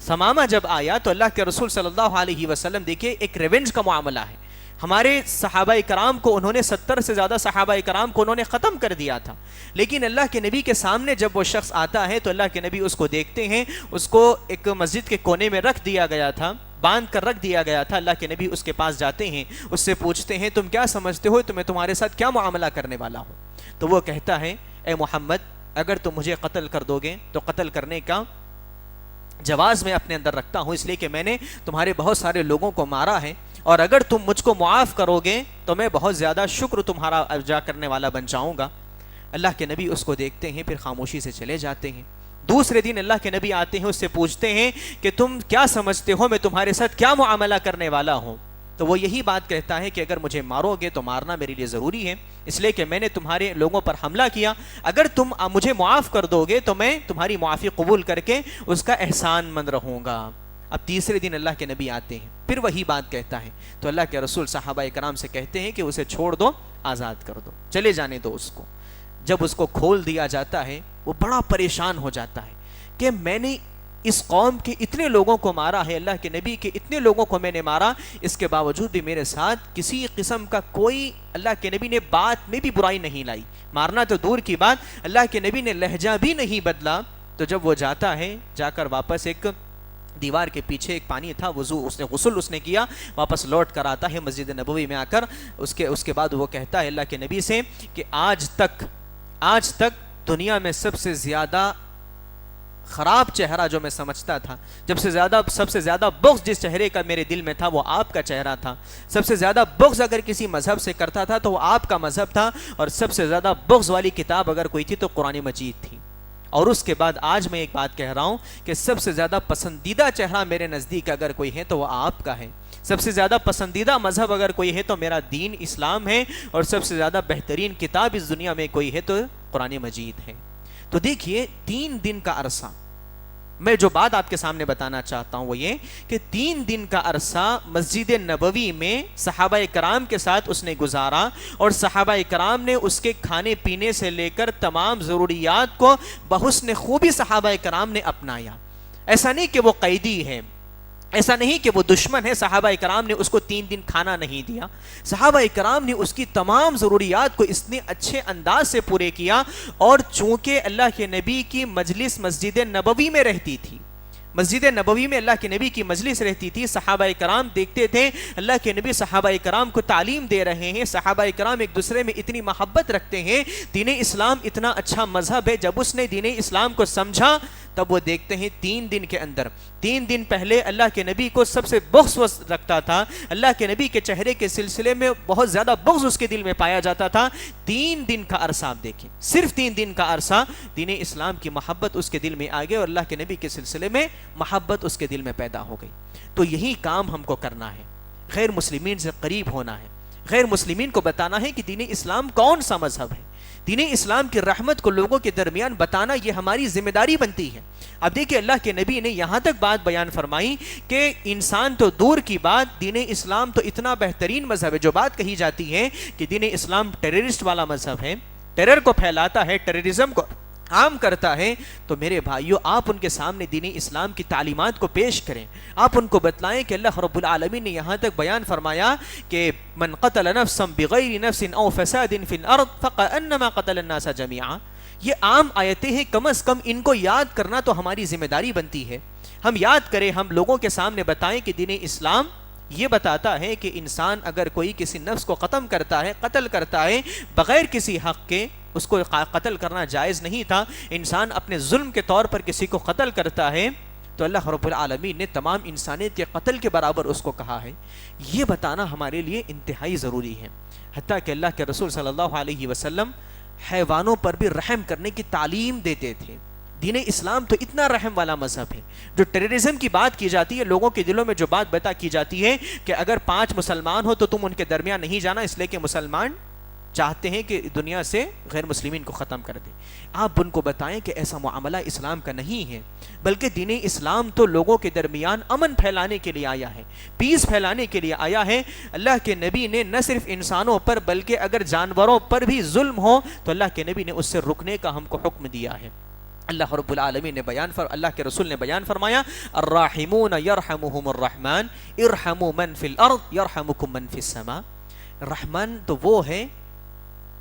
Speaker 2: ثمامہ جب آیا تو اللہ کے رسول صلی اللہ علیہ وسلم دیکھیں ایک ریونج کا معاملہ ہے، ہمارے صحابہ کرام کو انہوں نے 70 سے زیادہ صحابہ کرام کو انہوں نے ختم کر دیا تھا، لیکن اللہ کے نبی کے سامنے جب وہ شخص آتا ہے تو اللہ کے نبی اس کو دیکھتے ہیں، اس کو ایک مسجد کے کونے میں رکھ دیا گیا تھا، باندھ کر رکھ دیا گیا تھا۔ اللہ کے نبی اس کے پاس جاتے ہیں، اس سے پوچھتے ہیں تم کیا سمجھتے ہو، میں تمہارے ساتھ کیا معاملہ کرنے والا ہوں؟ تو وہ کہتا ہے اے محمد اگر تم مجھے قتل کر دو گے تو قتل کرنے کا جواز میں اپنے اندر رکھتا ہوں، اس لیے کہ میں نے تمہارے بہت سارے لوگوں کو مارا ہے، اور اگر تم مجھ کو معاف کرو گے تو میں بہت زیادہ شکر تمہارا ادا کرنے والا بن جاؤں گا۔ اللہ کے نبی اس کو دیکھتے ہیں، پھر خاموشی سے چلے جاتے ہیں۔ دوسرے دن اللہ کے نبی آتے ہیں، اس سے پوچھتے ہیں کہ تم کیا سمجھتے ہو، میں تمہارے ساتھ کیا معاملہ کرنے والا ہوں؟ تو وہ یہی بات کہتا ہے کہ اگر مجھے مارو گے تو مارنا میرے لیے ضروری ہے، اس لیے کہ میں نے تمہارے لوگوں پر حملہ کیا، اگر تم مجھے معاف کر دو گے تو میں تمہاری معافی قبول کر کے اس کا احسان مند رہوں گا۔ اب تیسرے دن اللہ کے نبی آتے ہیں، پھر وہی بات کہتا ہے، تو اللہ کے رسول صحابہ کرام سے کہتے ہیں کہ اسے چھوڑ دو، آزاد کر دو، چلے جانے دو اس کو۔ جب اس کو کھول دیا جاتا ہے وہ بڑا پریشان ہو جاتا ہے کہ میں نے اس قوم کے اتنے لوگوں کو مارا ہے، اللہ کے نبی کے اتنے لوگوں کو میں نے مارا، اس کے باوجود بھی میرے ساتھ کسی قسم کا کوئی اللہ کے نبی نے بات میں بھی برائی نہیں لائی، مارنا تو دور کی بات، اللہ کے نبی نے لہجہ بھی نہیں بدلا۔ تو جب وہ جاتا ہے، جا کر واپس ایک دیوار کے پیچھے ایک پانی تھا، وضو اس نے غسل اس نے کیا، واپس لوٹ کر آتا ہے مسجد نبوی میں آ کر، اس کے بعد وہ کہتا ہے اللہ کے نبی سے کہ آج تک دنیا میں سب سے زیادہ خراب چہرہ جو میں سمجھتا تھا، سب سے زیادہ بغض جس چہرے کا میرے دل میں تھا وہ آپ کا چہرہ تھا، سب سے زیادہ بغض اگر کسی مذہب سے کرتا تھا تو وہ آپ کا مذہب تھا، اور سب سے زیادہ بغض والی کتاب اگر کوئی تھی تو قرآن مجید تھی۔ اور اس کے بعد آج میں ایک بات کہہ رہا ہوں کہ سب سے زیادہ پسندیدہ چہرہ میرے نزدیک اگر کوئی ہے تو وہ آپ کا ہے، سب سے زیادہ پسندیدہ مذہب اگر کوئی ہے تو میرا دین اسلام ہے، اور سب سے زیادہ بہترین کتاب اس دنیا میں کوئی ہے تو قرآن مجید ہے۔ تو دیکھیے 3 دن کا عرصہ، میں جو بات آپ کے سامنے بتانا چاہتا ہوں وہ یہ کہ 3 دن کا عرصہ مسجد نبوی میں صحابہ کرام کے ساتھ اس نے گزارا، اور صحابہ کرام نے اس کے کھانے پینے سے لے کر تمام ضروریات کو بحسن خوبی صحابہ کرام نے اپنایا۔ ایسا نہیں کہ وہ قیدی ہے، ایسا نہیں کہ وہ دشمن ہے، صحابہ کرام نے اس کو 3 دن کھانا نہیں دیا، صحابہ کرام نے اس کی تمام ضروریات کو اتنے اچھے انداز سے پورے کیا۔ اور چونکہ اللہ کے نبی کی مجلس مسجد نبوی میں رہتی تھی، مسجد نبوی میں اللہ کے نبی کی مجلس رہتی تھی، صحابہ کرام دیکھتے تھے اللہ کے نبی صحابہ کرام کو تعلیم دے رہے ہیں، صحابہ کرام ایک دوسرے میں اتنی محبت رکھتے ہیں، دین اسلام اتنا اچھا مذہب ہے۔ جب اس نے دین اسلام کو سمجھا تب وہ دیکھتے ہیں 3 دن کے اندر، 3 دن پہلے اللہ کے نبی کو سب سے بغض رکھتا تھا، اللہ کے نبی کے چہرے کے سلسلے میں بہت زیادہ بغض اس کے دل میں پایا جاتا تھا۔ 3 دن کا عرصہ آپ دیکھیں، صرف 3 دن کا عرصہ دین اسلام کی محبت اس کے دل میں آ گئی، اور اللہ کے نبی کے سلسلے میں محبت اس کے دل میں پیدا ہو گئی۔ تو یہی کام ہم کو کرنا ہے، غیر مسلمین سے قریب ہونا ہے، غیر مسلمین کو بتانا ہے کہ دین اسلام کون سا مذہب ہے، دین اسلام کی رحمت کو لوگوں کے درمیان بتانا یہ ہماری ذمہ داری بنتی ہے۔ اب دیکھیں اللہ کے نبی نے یہاں تک بات بیان فرمائی کہ انسان تو دور کی بات، دین اسلام تو اتنا بہترین مذہب ہے۔ جو بات کہی جاتی ہے کہ دین اسلام ٹیررسٹ والا مذہب ہے، ٹیرر کو پھیلاتا ہے، ٹیررزم کو عام کرتا ہے، تو میرے بھائیو آپ ان کے سامنے دین اسلام کی تعلیمات کو پیش کریں، آپ ان کو بتلائیں کہ اللہ رب العالمین نے یہاں تک بیان فرمایا کہ من قتل نفسا بغیر نفس او فساد فی الارض فکأنما قتل الناس جميعا۔ یہ عام آیتیں ہیں، کم از کم ان کو یاد کرنا تو ہماری ذمہ داری بنتی ہے۔ ہم یاد کریں، ہم لوگوں کے سامنے بتائیں کہ دین اسلام یہ بتاتا ہے کہ انسان اگر کوئی کسی نفس کو ختم کرتا ہے، قتل کرتا ہے بغیر کسی حق کے، اس کو قتل کرنا جائز نہیں تھا، انسان اپنے ظلم کے طور پر کسی کو قتل کرتا ہے، تو اللہ رب العالمین نے تمام انسانیت کے قتل کے برابر اس کو کہا ہے۔ یہ بتانا ہمارے لیے انتہائی ضروری ہے۔ حتیٰ کہ اللہ کے رسول صلی اللہ علیہ وسلم حیوانوں پر بھی رحم کرنے کی تعلیم دیتے تھے۔ دین اسلام تو اتنا رحم والا مذہب ہے۔ جو ٹیررزم کی بات کی جاتی ہے، لوگوں کے دلوں میں جو بات بتا کی جاتی ہے کہ اگر 5 مسلمان ہو تو تم ان کے درمیان نہیں جانا، اس لیے کہ مسلمان چاہتے ہیں کہ دنیا سے غیر مسلمین کو ختم کر دیں۔ آپ ان کو بتائیں کہ ایسا معاملہ اسلام کا نہیں ہے، بلکہ دین اسلام تو لوگوں کے درمیان امن پھیلانے کے لیے آیا ہے، پیس پھیلانے کے لیے آیا ہے۔ اللہ کے نبی نے نہ صرف انسانوں پر بلکہ اگر جانوروں پر بھی ظلم ہو تو اللہ کے نبی نے اس سے رکنے کا ہم کو حکم دیا ہے۔ اللہ رب العالمین نے اللہ کے رسول نے بیان فرمایا الراحمون یرحمہم الرحمن ارحموا من فی الارض یرحمکم من فی السماء۔ رحمان تو وہ ہے،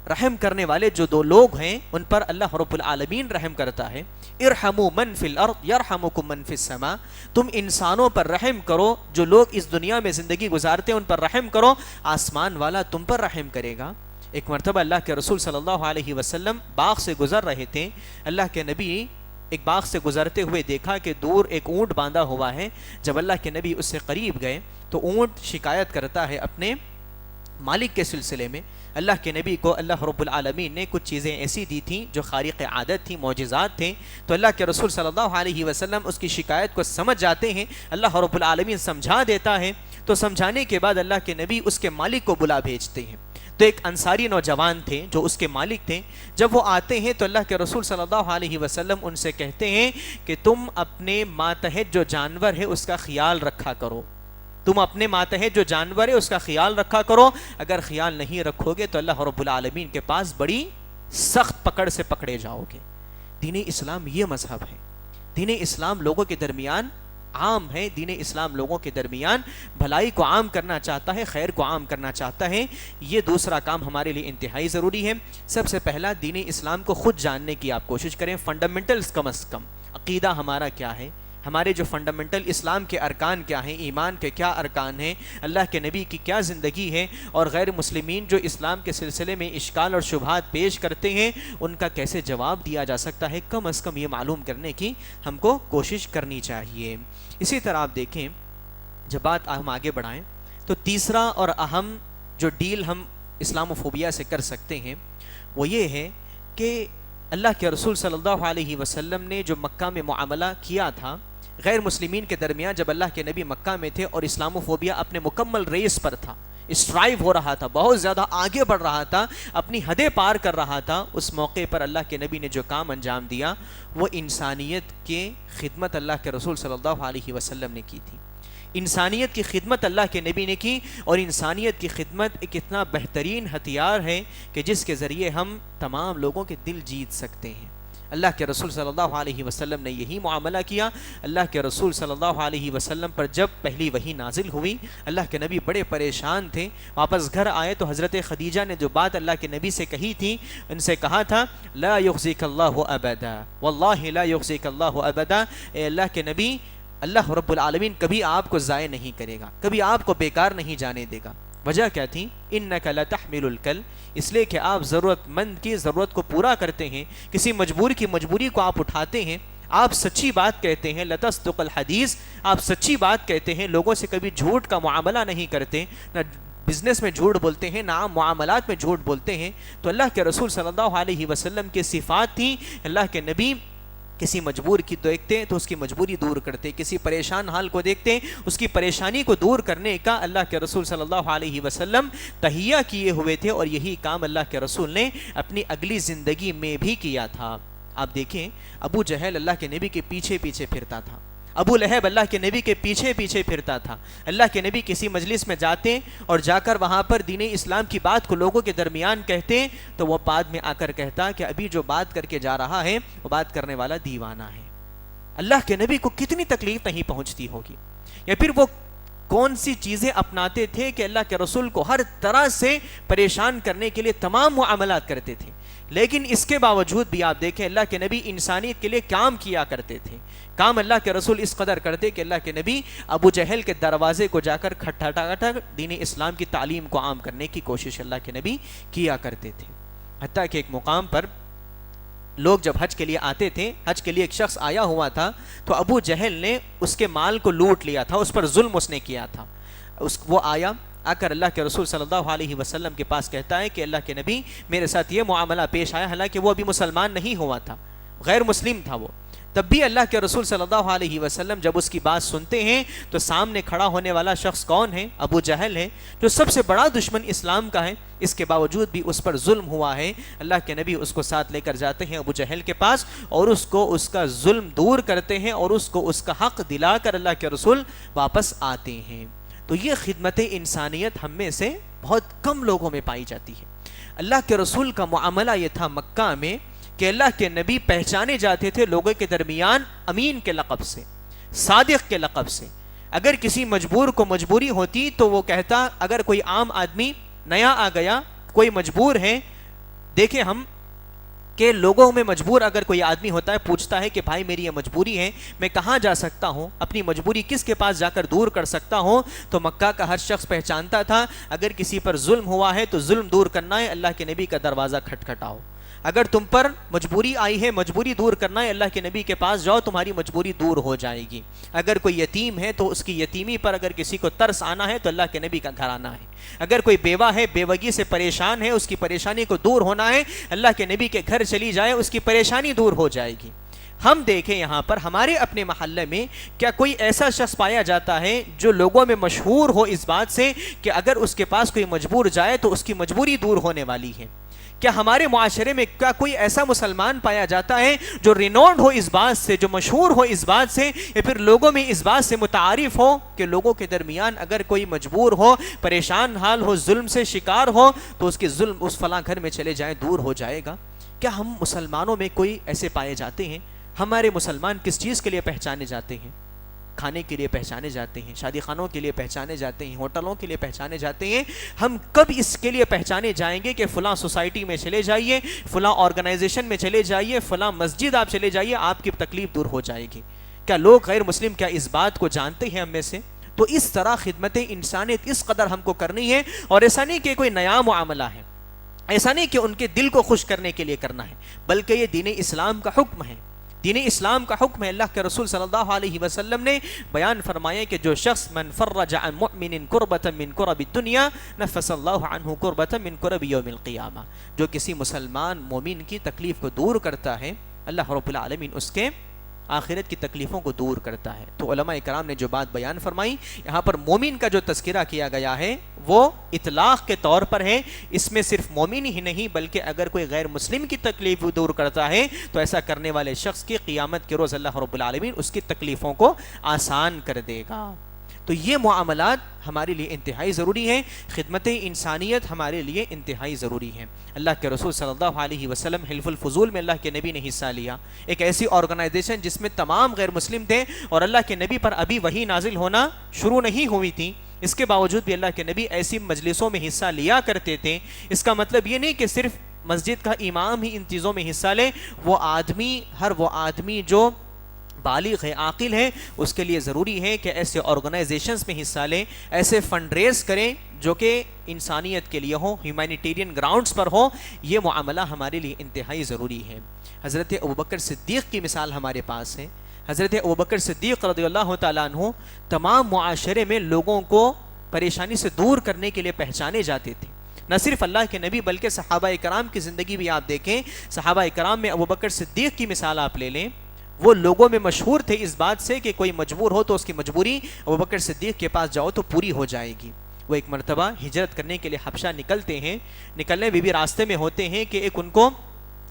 Speaker 2: رحم کرنے والے جو دو لوگ ہیں ان پر اللہ رب العالمین رحم کرتا ہے۔ ارحموا من فی الارض یرحمکم من فی السماء، تم انسانوں پر رحم کرو، جو لوگ اس دنیا میں زندگی گزارتے ہیں ان پر رحم کرو، آسمان والا تم پر رحم کرے گا۔ ایک مرتبہ اللہ کے رسول صلی اللہ علیہ وسلم باغ سے گزر رہے تھے، اللہ کے نبی ایک باغ سے گزرتے ہوئے دیکھا کہ دور ایک اونٹ باندھا ہوا ہے۔ جب اللہ کے نبی اس سے قریب گئے تو اونٹ شکایت کرتا ہے اپنے مالک کے سلسلے میں۔ اللہ کے نبی کو اللہ رب العالمین نے کچھ چیزیں ایسی دی تھیں جو خارق عادت تھیں، معجزات تھیں، تو اللہ کے رسول صلی اللہ علیہ وسلم اس کی شکایت کو سمجھ جاتے ہیں، اللہ رب العالمین سمجھا دیتا ہے۔ تو سمجھانے کے بعد اللہ کے نبی اس کے مالک کو بلا بھیجتے ہیں۔ تو ایک انصاری نوجوان تھے جو اس کے مالک تھے، جب وہ آتے ہیں تو اللہ کے رسول صلی اللہ علیہ وسلم ان سے کہتے ہیں کہ تم اپنے ماتحت جو جانور ہے اس کا خیال رکھا کرو، تم اپنے ماتحت جو جانور ہے اس کا خیال رکھا کرو، اگر خیال نہیں رکھو گے تو اللہ رب العالمین کے پاس بڑی سخت پکڑ سے پکڑے جاؤ گے۔ دین اسلام یہ مذہب ہے، دین اسلام لوگوں کے درمیان عام ہے، دین اسلام لوگوں کے درمیان بھلائی کو عام کرنا چاہتا ہے، خیر کو عام کرنا چاہتا ہے۔ یہ دوسرا کام ہمارے لیے انتہائی ضروری ہے۔ سب سے پہلا دین اسلام کو خود جاننے کی آپ کوشش کریں، فنڈامنٹلز کم از کم، عقیدہ ہمارا کیا ہے، ہمارے جو فنڈامنٹل اسلام کے ارکان کیا ہیں، ایمان کے کیا ارکان ہیں، اللہ کے نبی کی کیا زندگی ہے، اور غیر مسلمین جو اسلام کے سلسلے میں اشکال اور شبہات پیش کرتے ہیں ان کا کیسے جواب دیا جا سکتا ہے، کم از کم یہ معلوم کرنے کی ہم کو کوشش کرنی چاہیے۔ اسی طرح آپ دیکھیں جب بات ہم آگے بڑھائیں تو تیسرا اور اہم جو ڈیل ہم اسلام و فوبیا سے کر سکتے ہیں وہ یہ ہے کہ اللہ کے رسول صلی اللہ علیہ وسلم نے جو مکہ میں معاملہ کیا تھا غیر مسلمین کے درمیان، جب اللہ کے نبی مکہ میں تھے اور اسلام و فوبیا اپنے مکمل ریس پر تھا، اسٹرائیو ہو رہا تھا، بہت زیادہ آگے بڑھ رہا تھا، اپنی حدیں پار کر رہا تھا، اس موقع پر اللہ کے نبی نے جو کام انجام دیا وہ انسانیت کے خدمت اللہ کے رسول صلی اللہ علیہ وسلم نے کی تھی۔ انسانیت کی خدمت اللہ کے نبی نے کی، اور انسانیت کی خدمت ایک اتنا بہترین ہتھیار ہے کہ جس کے ذریعے ہم تمام لوگوں کے دل جیت سکتے ہیں۔ اللہ کے رسول صلی اللہ علیہ وسلم نے یہی معاملہ کیا۔ اللہ کے رسول صلی اللہ علیہ وسلم پر جب پہلی وحی نازل ہوئی، اللہ کے نبی بڑے پریشان تھے، واپس گھر آئے تو حضرت خدیجہ نے جو بات اللہ کے نبی سے کہی تھی، ان سے کہا تھا لا یخزیک اللہ ابدا، واللہ لا یخزیک اللہ ابدا، اے اللہ کے نبی اللہ رب العالمین کبھی آپ کو ضائع نہیں کرے گا، کبھی آپ کو بیکار نہیں جانے دے گا۔ وجہ کیا تھی؟ انک لتحمل الکل، اس لیے کہ آپ ضرورت مند کی ضرورت کو پورا کرتے ہیں، کسی مجبور کی مجبوری کو آپ اٹھاتے ہیں، آپ سچی بات کہتے ہیں، لتصدق الحدیث، آپ سچی بات کہتے ہیں، لوگوں سے کبھی جھوٹ کا معاملہ نہیں کرتے، نہ بزنس میں جھوٹ بولتے ہیں، نہ عام معاملات میں جھوٹ بولتے ہیں۔ تو اللہ کے رسول صلی اللہ علیہ وسلم کی صفات تھی، اللہ کے نبی کسی مجبور کی دیکھتے تو اس کی مجبوری دور کرتے، کسی پریشان حال کو دیکھتے اس کی پریشانی کو دور کرنے کا اللہ کے رسول صلی اللہ علیہ وسلم تہیہ کیے ہوئے تھے، اور یہی کام اللہ کے رسول نے اپنی اگلی زندگی میں بھی کیا تھا۔ آپ دیکھیں ابو جہل اللہ کے نبی کے پیچھے پیچھے پھرتا تھا، ابو لہب اللہ کے نبی کے پیچھے پیچھے پھرتا تھا۔ اللہ کے نبی کسی مجلس میں جاتے اور جا کر وہاں پر دین اسلام کی بات کو لوگوں کے درمیان کہتے تو وہ بعد میں آ کر کہتا کہ ابھی جو بات کر کے جا رہا ہے وہ بات کرنے والا دیوانہ ہے۔ اللہ کے نبی کو کتنی تکلیف نہیں پہنچتی ہوگی، یا پھر وہ کون سی چیزیں اپناتے تھے کہ اللہ کے رسول کو ہر طرح سے پریشان کرنے کے لیے تمام معاملات کرتے تھے، لیکن اس کے باوجود بھی آپ دیکھیں اللہ کے نبی انسانیت کے لیے کام کیا کرتے تھے۔ کام اللہ کے رسول اس قدر کرتے کہ اللہ کے نبی ابو جہل کے دروازے کو جا کر کھٹکھٹا دین اسلام کی تعلیم کو عام کرنے کی کوشش اللہ کے نبی کیا کرتے تھے۔ حتیٰ کہ ایک مقام پر لوگ جب حج کے لیے آتے تھے، حج کے لیے ایک شخص آیا ہوا تھا تو ابو جہل نے اس کے مال کو لوٹ لیا تھا، اس پر ظلم اس نے کیا تھا۔ وہ آیا آ کر اللہ کے رسول صلی اللہ علیہ وسلم کے پاس کہتا ہے کہ اللہ کے نبی میرے ساتھ یہ معاملہ پیش آیا، حالانکہ وہ ابھی مسلمان نہیں ہوا تھا، غیر مسلم تھا وہ، تب بھی اللہ کے رسول صلی اللہ علیہ وسلم جب اس کی بات سنتے ہیں تو سامنے کھڑا ہونے والا شخص کون ہے؟ ابو جہل ہے، جو سب سے بڑا دشمن اسلام کا ہے، اس کے باوجود بھی اس پر ظلم ہوا ہے۔ اللہ کے نبی اس کو ساتھ لے کر جاتے ہیں ابو جہل کے پاس اور اس کو اس کا ظلم دور کرتے ہیں اور اس کو اس کا حق دلا کر اللہ کے رسول واپس آتے ہیں۔ تو یہ خدمت انسانیت ہم میں سے بہت کم لوگوں میں پائی جاتی ہے۔ اللہ کے رسول کا معاملہ یہ تھا مکہ میں کہ اللہ کے نبی پہچانے جاتے تھے لوگوں کے درمیان امین کے لقب سے، صادق کے لقب سے۔ اگر کسی مجبور کو مجبوری ہوتی تو وہ کہتا، اگر کوئی عام آدمی نیا آ گیا، کوئی مجبور ہے، دیکھیں ہم کہ لوگوں میں مجبور اگر کوئی آدمی ہوتا ہے پوچھتا ہے کہ بھائی میری یہ مجبوری ہے، میں کہاں جا سکتا ہوں، اپنی مجبوری کس کے پاس جا کر دور کر سکتا ہوں، تو مکہ کا ہر شخص پہچانتا تھا اگر کسی پر ظلم ہوا ہے تو ظلم دور کرنا ہے، اللہ کے نبی کا دروازہ کھٹکھٹاؤ۔ اگر تم پر مجبوری آئی ہے، مجبوری دور کرنا ہے، اللہ کے نبی کے پاس جاؤ، تمہاری مجبوری دور ہو جائے گی۔ اگر کوئی یتیم ہے تو اس کی یتیمی پر اگر کسی کو ترس آنا ہے تو اللہ کے نبی کا گھر آنا ہے۔ اگر کوئی بیوہ ہے، بیوگی سے پریشان ہے، اس کی پریشانی کو دور ہونا ہے، اللہ کے نبی کے گھر چلی جائے، اس کی پریشانی دور ہو جائے گی۔ ہم دیکھیں یہاں پر ہمارے اپنے محلے میں کیا کوئی ایسا شخص پایا جاتا ہے جو لوگوں میں مشہور ہو اس بات سے کہ اگر اس کے پاس کوئی مجبور جائے تو اس کی مجبوری دور ہونے والی ہے؟ کیا ہمارے معاشرے میں کیا کوئی ایسا مسلمان پایا جاتا ہے جو رینونڈ ہو اس بات سے، جو مشہور ہو اس بات سے، یا پھر لوگوں میں اس بات سے متعارف ہو کہ لوگوں کے درمیان اگر کوئی مجبور ہو، پریشان حال ہو، ظلم سے شکار ہو تو اس کے ظلم اس فلاں گھر میں چلے جائیں دور ہو جائے گا؟ کیا ہم مسلمانوں میں کوئی ایسے پائے جاتے ہیں؟ ہمارے مسلمان کس چیز کے لیے پہچانے جاتے ہیں؟ کھانے کے لیے پہچانے جاتے ہیں، شادی خانوں کے لیے پہچانے جاتے ہیں، ہوٹلوں کے لیے پہچانے جاتے ہیں۔ ہم کب اس کے لیے پہچانے جائیں گے کہ فلاں سوسائٹی میں چلے جائیے، فلاں آرگنائزیشن میں چلے جائیے، فلاں مسجد آپ چلے جائیے، آپ کی تکلیف دور ہو جائے گی؟ کیا لوگ غیر مسلم کیا اس بات کو جانتے ہیں ہم میں سے؟ تو اس طرح خدمت انسانیت اس قدر ہم کو کرنی ہے، اور ایسا نہیں کہ کوئی نیا معاملہ ہے، ایسا نہیں کہ ان کے دل کو خوش کرنے کے لیے کرنا ہے، بلکہ یہ دین اسلام کا حکم ہے، دین اسلام کا حکم ہے۔ اللہ کے رسول صلی اللہ علیہ وسلم نے بیان فرمایا کہ جو شخص من فرج عن مؤمن کربۃ من کرب الدنیا نفس اللہ عنہ کربۃ من کرب یوم القیامہ، جو کسی مسلمان مومن کی تکلیف کو دور کرتا ہے اللہ رب العالمین اس کے آخرت کی تکلیفوں کو دور کرتا ہے۔ تو علماء کرام نے جو بات بیان فرمائی، یہاں پر مومن کا جو تذکرہ کیا گیا ہے وہ اطلاق کے طور پر ہے، اس میں صرف مومن ہی نہیں بلکہ اگر کوئی غیر مسلم کی تکلیف دور کرتا ہے تو ایسا کرنے والے شخص کی قیامت کے روز اللہ رب العالمین اس کی تکلیفوں کو آسان کر دے گا۔ تو یہ معاملات ہمارے لیے انتہائی ضروری ہیں، خدمت انسانیت ہمارے لیے انتہائی ضروری ہے۔ اللہ کے رسول صلی اللہ علیہ وسلم حلف الفضول میں اللہ کے نبی نے حصہ لیا، ایک ایسی آرگنائزیشن جس میں تمام غیر مسلم تھے اور اللہ کے نبی پر ابھی وحی نازل ہونا شروع نہیں ہوئی تھی، اس کے باوجود بھی اللہ کے نبی ایسی مجلسوں میں حصہ لیا کرتے تھے۔ اس کا مطلب یہ نہیں کہ صرف مسجد کا امام ہی ان چیزوں میں حصہ لے، ہر وہ آدمی جو بالغ ہے، عاقل ہے، اس کے لیے ضروری ہے کہ ایسے آرگنائزیشنز میں حصہ لیں، ایسے فنڈ ریز کریں جو کہ انسانیت کے لیے ہوں، ہیومینیٹیرین گراؤنڈز پر ہوں۔ یہ معاملہ ہمارے لیے انتہائی ضروری ہے۔ حضرت ابوبکر صدیق کی مثال ہمارے پاس ہے۔ حضرت ابوبکر صدیق رضی اللہ تعالیٰ عنہ تمام معاشرے میں لوگوں کو پریشانی سے دور کرنے کے لیے پہچانے جاتے تھے۔ نہ صرف اللہ کے نبی بلکہ صحابہ کرام کی زندگی بھی آپ دیکھیں، صحابہ کرام میں ابوبکر صدیق کی مثال آپ لے لیں، وہ لوگوں میں مشہور تھے اس بات سے کہ کوئی مجبور ہو تو اس کی مجبوری ابوبکر صدیق کے پاس جاؤ تو پوری ہو جائے گی۔ وہ ایک مرتبہ ہجرت کرنے کے لیے حبشہ نکلتے ہیں، نکلنے بھی راستے میں ہوتے ہیں کہ ایک ان کو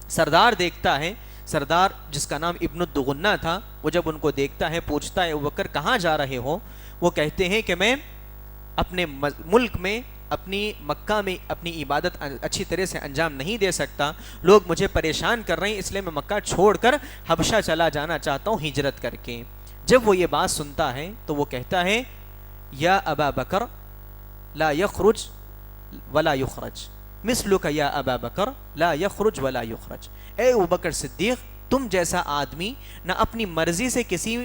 Speaker 2: سردار دیکھتا ہے، سردار جس کا نام ابن الدغنہ تھا۔ وہ جب ان کو دیکھتا ہے پوچھتا ہے ابوبکر کہاں جا رہے ہو؟ وہ کہتے ہیں کہ میں اپنے ملک میں، اپنی مکہ میں اپنی عبادت اچھی طرح سے انجام نہیں دے سکتا، لوگ مجھے پریشان کر رہے ہیں، اس لیے میں مکہ چھوڑ کر حبشہ چلا جانا چاہتا ہوں ہجرت کر کے۔ جب وہ یہ بات سنتا ہے تو وہ کہتا ہے یا ابا بکر لا یخرج ولا یخرج مثلک یا ابا بکر لا یخرج ولا یخرج، اے ابوبکر صدیق تم جیسا آدمی نہ اپنی مرضی سے کسی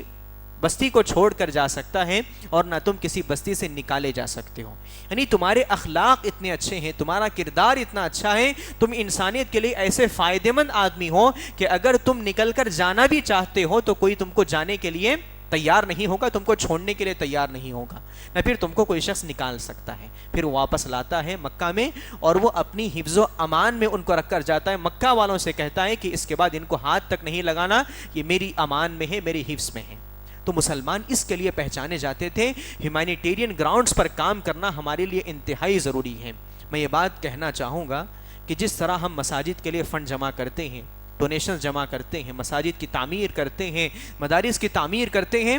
Speaker 2: بستی کو چھوڑ کر جا سکتا ہے اور نہ تم کسی بستی سے نکالے جا سکتے ہو، یعنی تمہارے اخلاق اتنے اچھے ہیں، تمہارا کردار اتنا اچھا ہے، تم انسانیت کے لیے ایسے فائدہ مند آدمی ہو کہ اگر تم نکل کر جانا بھی چاہتے ہو تو کوئی تم کو جانے کے لیے تیار نہیں ہوگا، تم کو چھوڑنے کے لیے تیار نہیں ہوگا، نہ پھر تم کو کوئی شخص نکال سکتا ہے۔ پھر وہ واپس لاتا ہے مکہ میں اور وہ اپنی حفظ و امان میں ان کو رکھ کر جاتا ہے، مکہ والوں سے کہتا ہے کہ اس کے بعد ان کو ہاتھ تک نہیں لگانا، یہ میری امان میں ہے، میری حفظ میں ہے۔ تو مسلمان اس کے لیے پہچانے جاتے تھے، ہیومینیٹیرین گراؤنڈز پر کام کرنا ہمارے لیے انتہائی ضروری ہے۔ میں یہ بات کہنا چاہوں گا کہ جس طرح ہم مساجد کے لیے فنڈ جمع کرتے ہیں، ڈونیشنز جمع کرتے ہیں، مساجد کی تعمیر کرتے ہیں، مدارس کی تعمیر کرتے ہیں،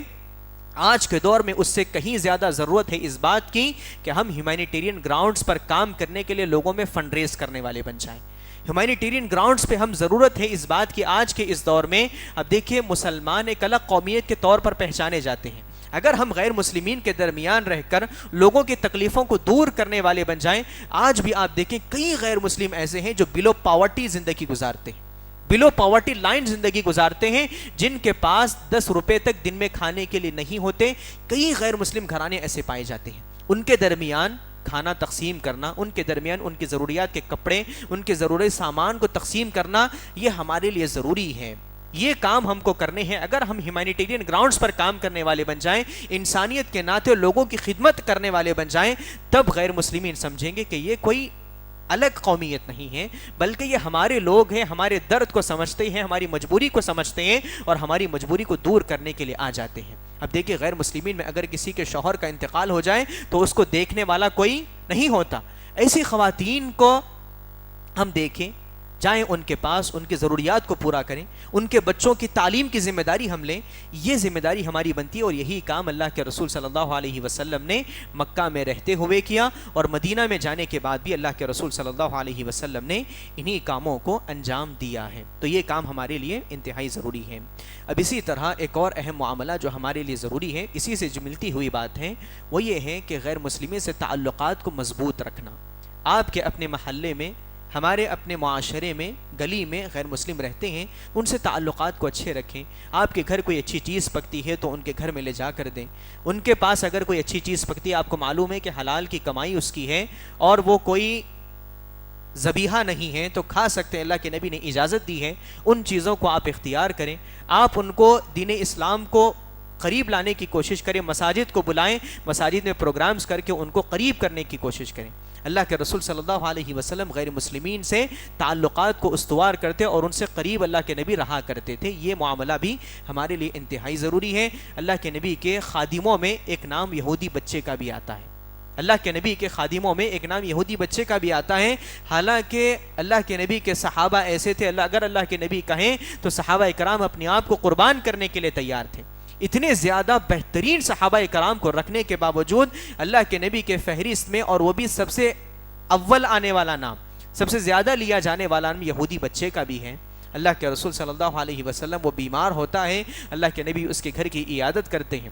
Speaker 2: آج کے دور میں اس سے کہیں زیادہ ضرورت ہے اس بات کی کہ ہم ہیومینیٹیرین گراؤنڈز پر کام کرنے کے لیے لوگوں میں فنڈ ریز کرنے والے بن جائیں۔ ہیومینیٹیرین گراؤنڈز پہ ہم ضرورت ہے اس بات کی آج کے اس دور میں۔ اب دیکھیے مسلمان ایک الگ قومیت کے طور پر پہچانے جاتے ہیں، اگر ہم غیر مسلمین کے درمیان رہ کر لوگوں کی تکلیفوں کو دور کرنے والے بن جائیں، آج بھی آپ دیکھیں کئی غیر مسلم ایسے ہیں جو بلو پاورٹی زندگی گزارتے ہیں، بلو پاورٹی لائن زندگی گزارتے ہیں، جن کے پاس 10 روپے تک دن میں کھانے کے لیے نہیں ہوتے۔ کئی غیر مسلم گھرانے ایسے پائے جاتے ہیں، ان کے درمیان کھانا تقسیم کرنا، ان کے درمیان ان کی ضروریات کے کپڑے، ان کے ضروری سامان کو تقسیم کرنا، یہ ہمارے لیے ضروری ہے، یہ کام ہم کو کرنے ہیں۔ اگر ہم ہیومینیٹیرین گراؤنڈز پر کام کرنے والے بن جائیں، انسانیت کے ناطے لوگوں کی خدمت کرنے والے بن جائیں، تب غیر مسلمین سمجھیں گے کہ یہ کوئی الگ قومیت نہیں ہے، بلکہ یہ ہمارے لوگ ہیں، ہمارے درد کو سمجھتے ہیں، ہماری مجبوری کو سمجھتے ہیں اور ہماری مجبوری کو دور کرنے کے لیے آ جاتے ہیں۔ اب دیکھیں غیر مسلمین میں اگر کسی کے شوہر کا انتقال ہو جائے تو اس کو دیکھنے والا کوئی نہیں ہوتا، ایسی خواتین کو ہم دیکھیں، جائیں ان کے پاس، ان کی ضروریات کو پورا کریں، ان کے بچوں کی تعلیم کی ذمہ داری ہم لیں، یہ ذمہ داری ہماری بنتی ہے۔ اور یہی کام اللہ کے رسول صلی اللہ علیہ وسلم نے مکہ میں رہتے ہوئے کیا، اور مدینہ میں جانے کے بعد بھی اللہ کے رسول صلی اللہ علیہ وسلم نے انہی کاموں کو انجام دیا ہے۔ تو یہ کام ہمارے لیے انتہائی ضروری ہے۔ اب اسی طرح ایک اور اہم معاملہ جو ہمارے لیے ضروری ہے، اسی سے جو ملتی ہوئی بات ہے، وہ یہ ہے کہ غیر مسلمین سے تعلقات کو مضبوط رکھنا۔ آپ کے اپنے محلے میں، ہمارے اپنے معاشرے میں، گلی میں غیر مسلم رہتے ہیں، ان سے تعلقات کو اچھے رکھیں۔ آپ کے گھر کوئی اچھی چیز پکتی ہے تو ان کے گھر میں لے جا کر دیں، ان کے پاس اگر کوئی اچھی چیز پکتی ہے، آپ کو معلوم ہے کہ حلال کی کمائی اس کی ہے اور وہ کوئی ذبیحہ نہیں ہے تو کھا سکتے ہیں، اللہ کے نبی نے اجازت دی ہے، ان چیزوں کو آپ اختیار کریں۔ آپ ان کو دین اسلام کو قریب لانے کی کوشش کریں، مساجد کو بلائیں، مساجد میں پروگرامز کر کے ان کو قریب کرنے کی کوشش کریں۔ اللہ کے رسول صلی اللہ علیہ وسلم غیر مسلمین سے تعلقات کو استوار کرتے اور ان سے قریب اللہ کے نبی رہا کرتے تھے، یہ معاملہ بھی ہمارے لیے انتہائی ضروری ہے۔ اللہ کے نبی کے خادموں میں ایک نام یہودی بچے کا بھی آتا ہے، اللہ کے نبی کے خادموں میں ایک نام یہودی بچے کا بھی آتا ہے، حالانکہ اللہ کے نبی کے صحابہ ایسے تھے، اگر اللہ کے نبی کہیں تو صحابہ کرام اپنے آپ کو قربان کرنے کے لیے تیار تھے۔ اتنے زیادہ بہترین صحابہ کرام کو رکھنے کے باوجود اللہ کے نبی کے فہرست میں، اور وہ بھی سب سے اول آنے والا نام، سب سے زیادہ لیا جانے والا نام یہودی بچے کا بھی ہے۔ اللہ کے رسول صلی اللہ علیہ وسلم وہ بیمار ہوتا ہے، اللہ کے نبی اس کے گھر کی عیادت کرتے ہیں۔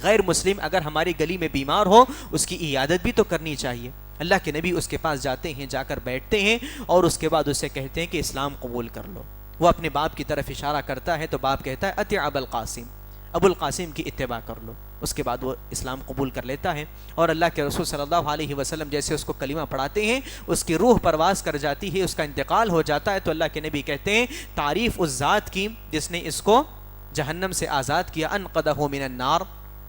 Speaker 2: غیر مسلم اگر ہماری گلی میں بیمار ہو، اس کی عیادت بھی تو کرنی چاہیے۔ اللہ کے نبی اس کے پاس جاتے ہیں، جا کر بیٹھتے ہیں اور اس کے بعد اسے کہتے ہیں کہ اسلام قبول کر لو۔ وہ اپنے باپ کی طرف اشارہ کرتا ہے تو باپ کہتا ہے اطیع ابا القاسم، ابو القاسم کی اتباع کر لو۔ اس کے بعد وہ اسلام قبول کر لیتا ہے، اور اللہ کے رسول صلی اللہ علیہ وسلم جیسے اس کو کلمہ پڑھاتے ہیں، اس کی روح پرواز کر جاتی ہے، اس کا انتقال ہو جاتا ہے، تو اللہ کے نبی کہتے ہیں تعریف اس ذات کی جس نے اس کو جہنم سے آزاد کیا، انقذہ من النار،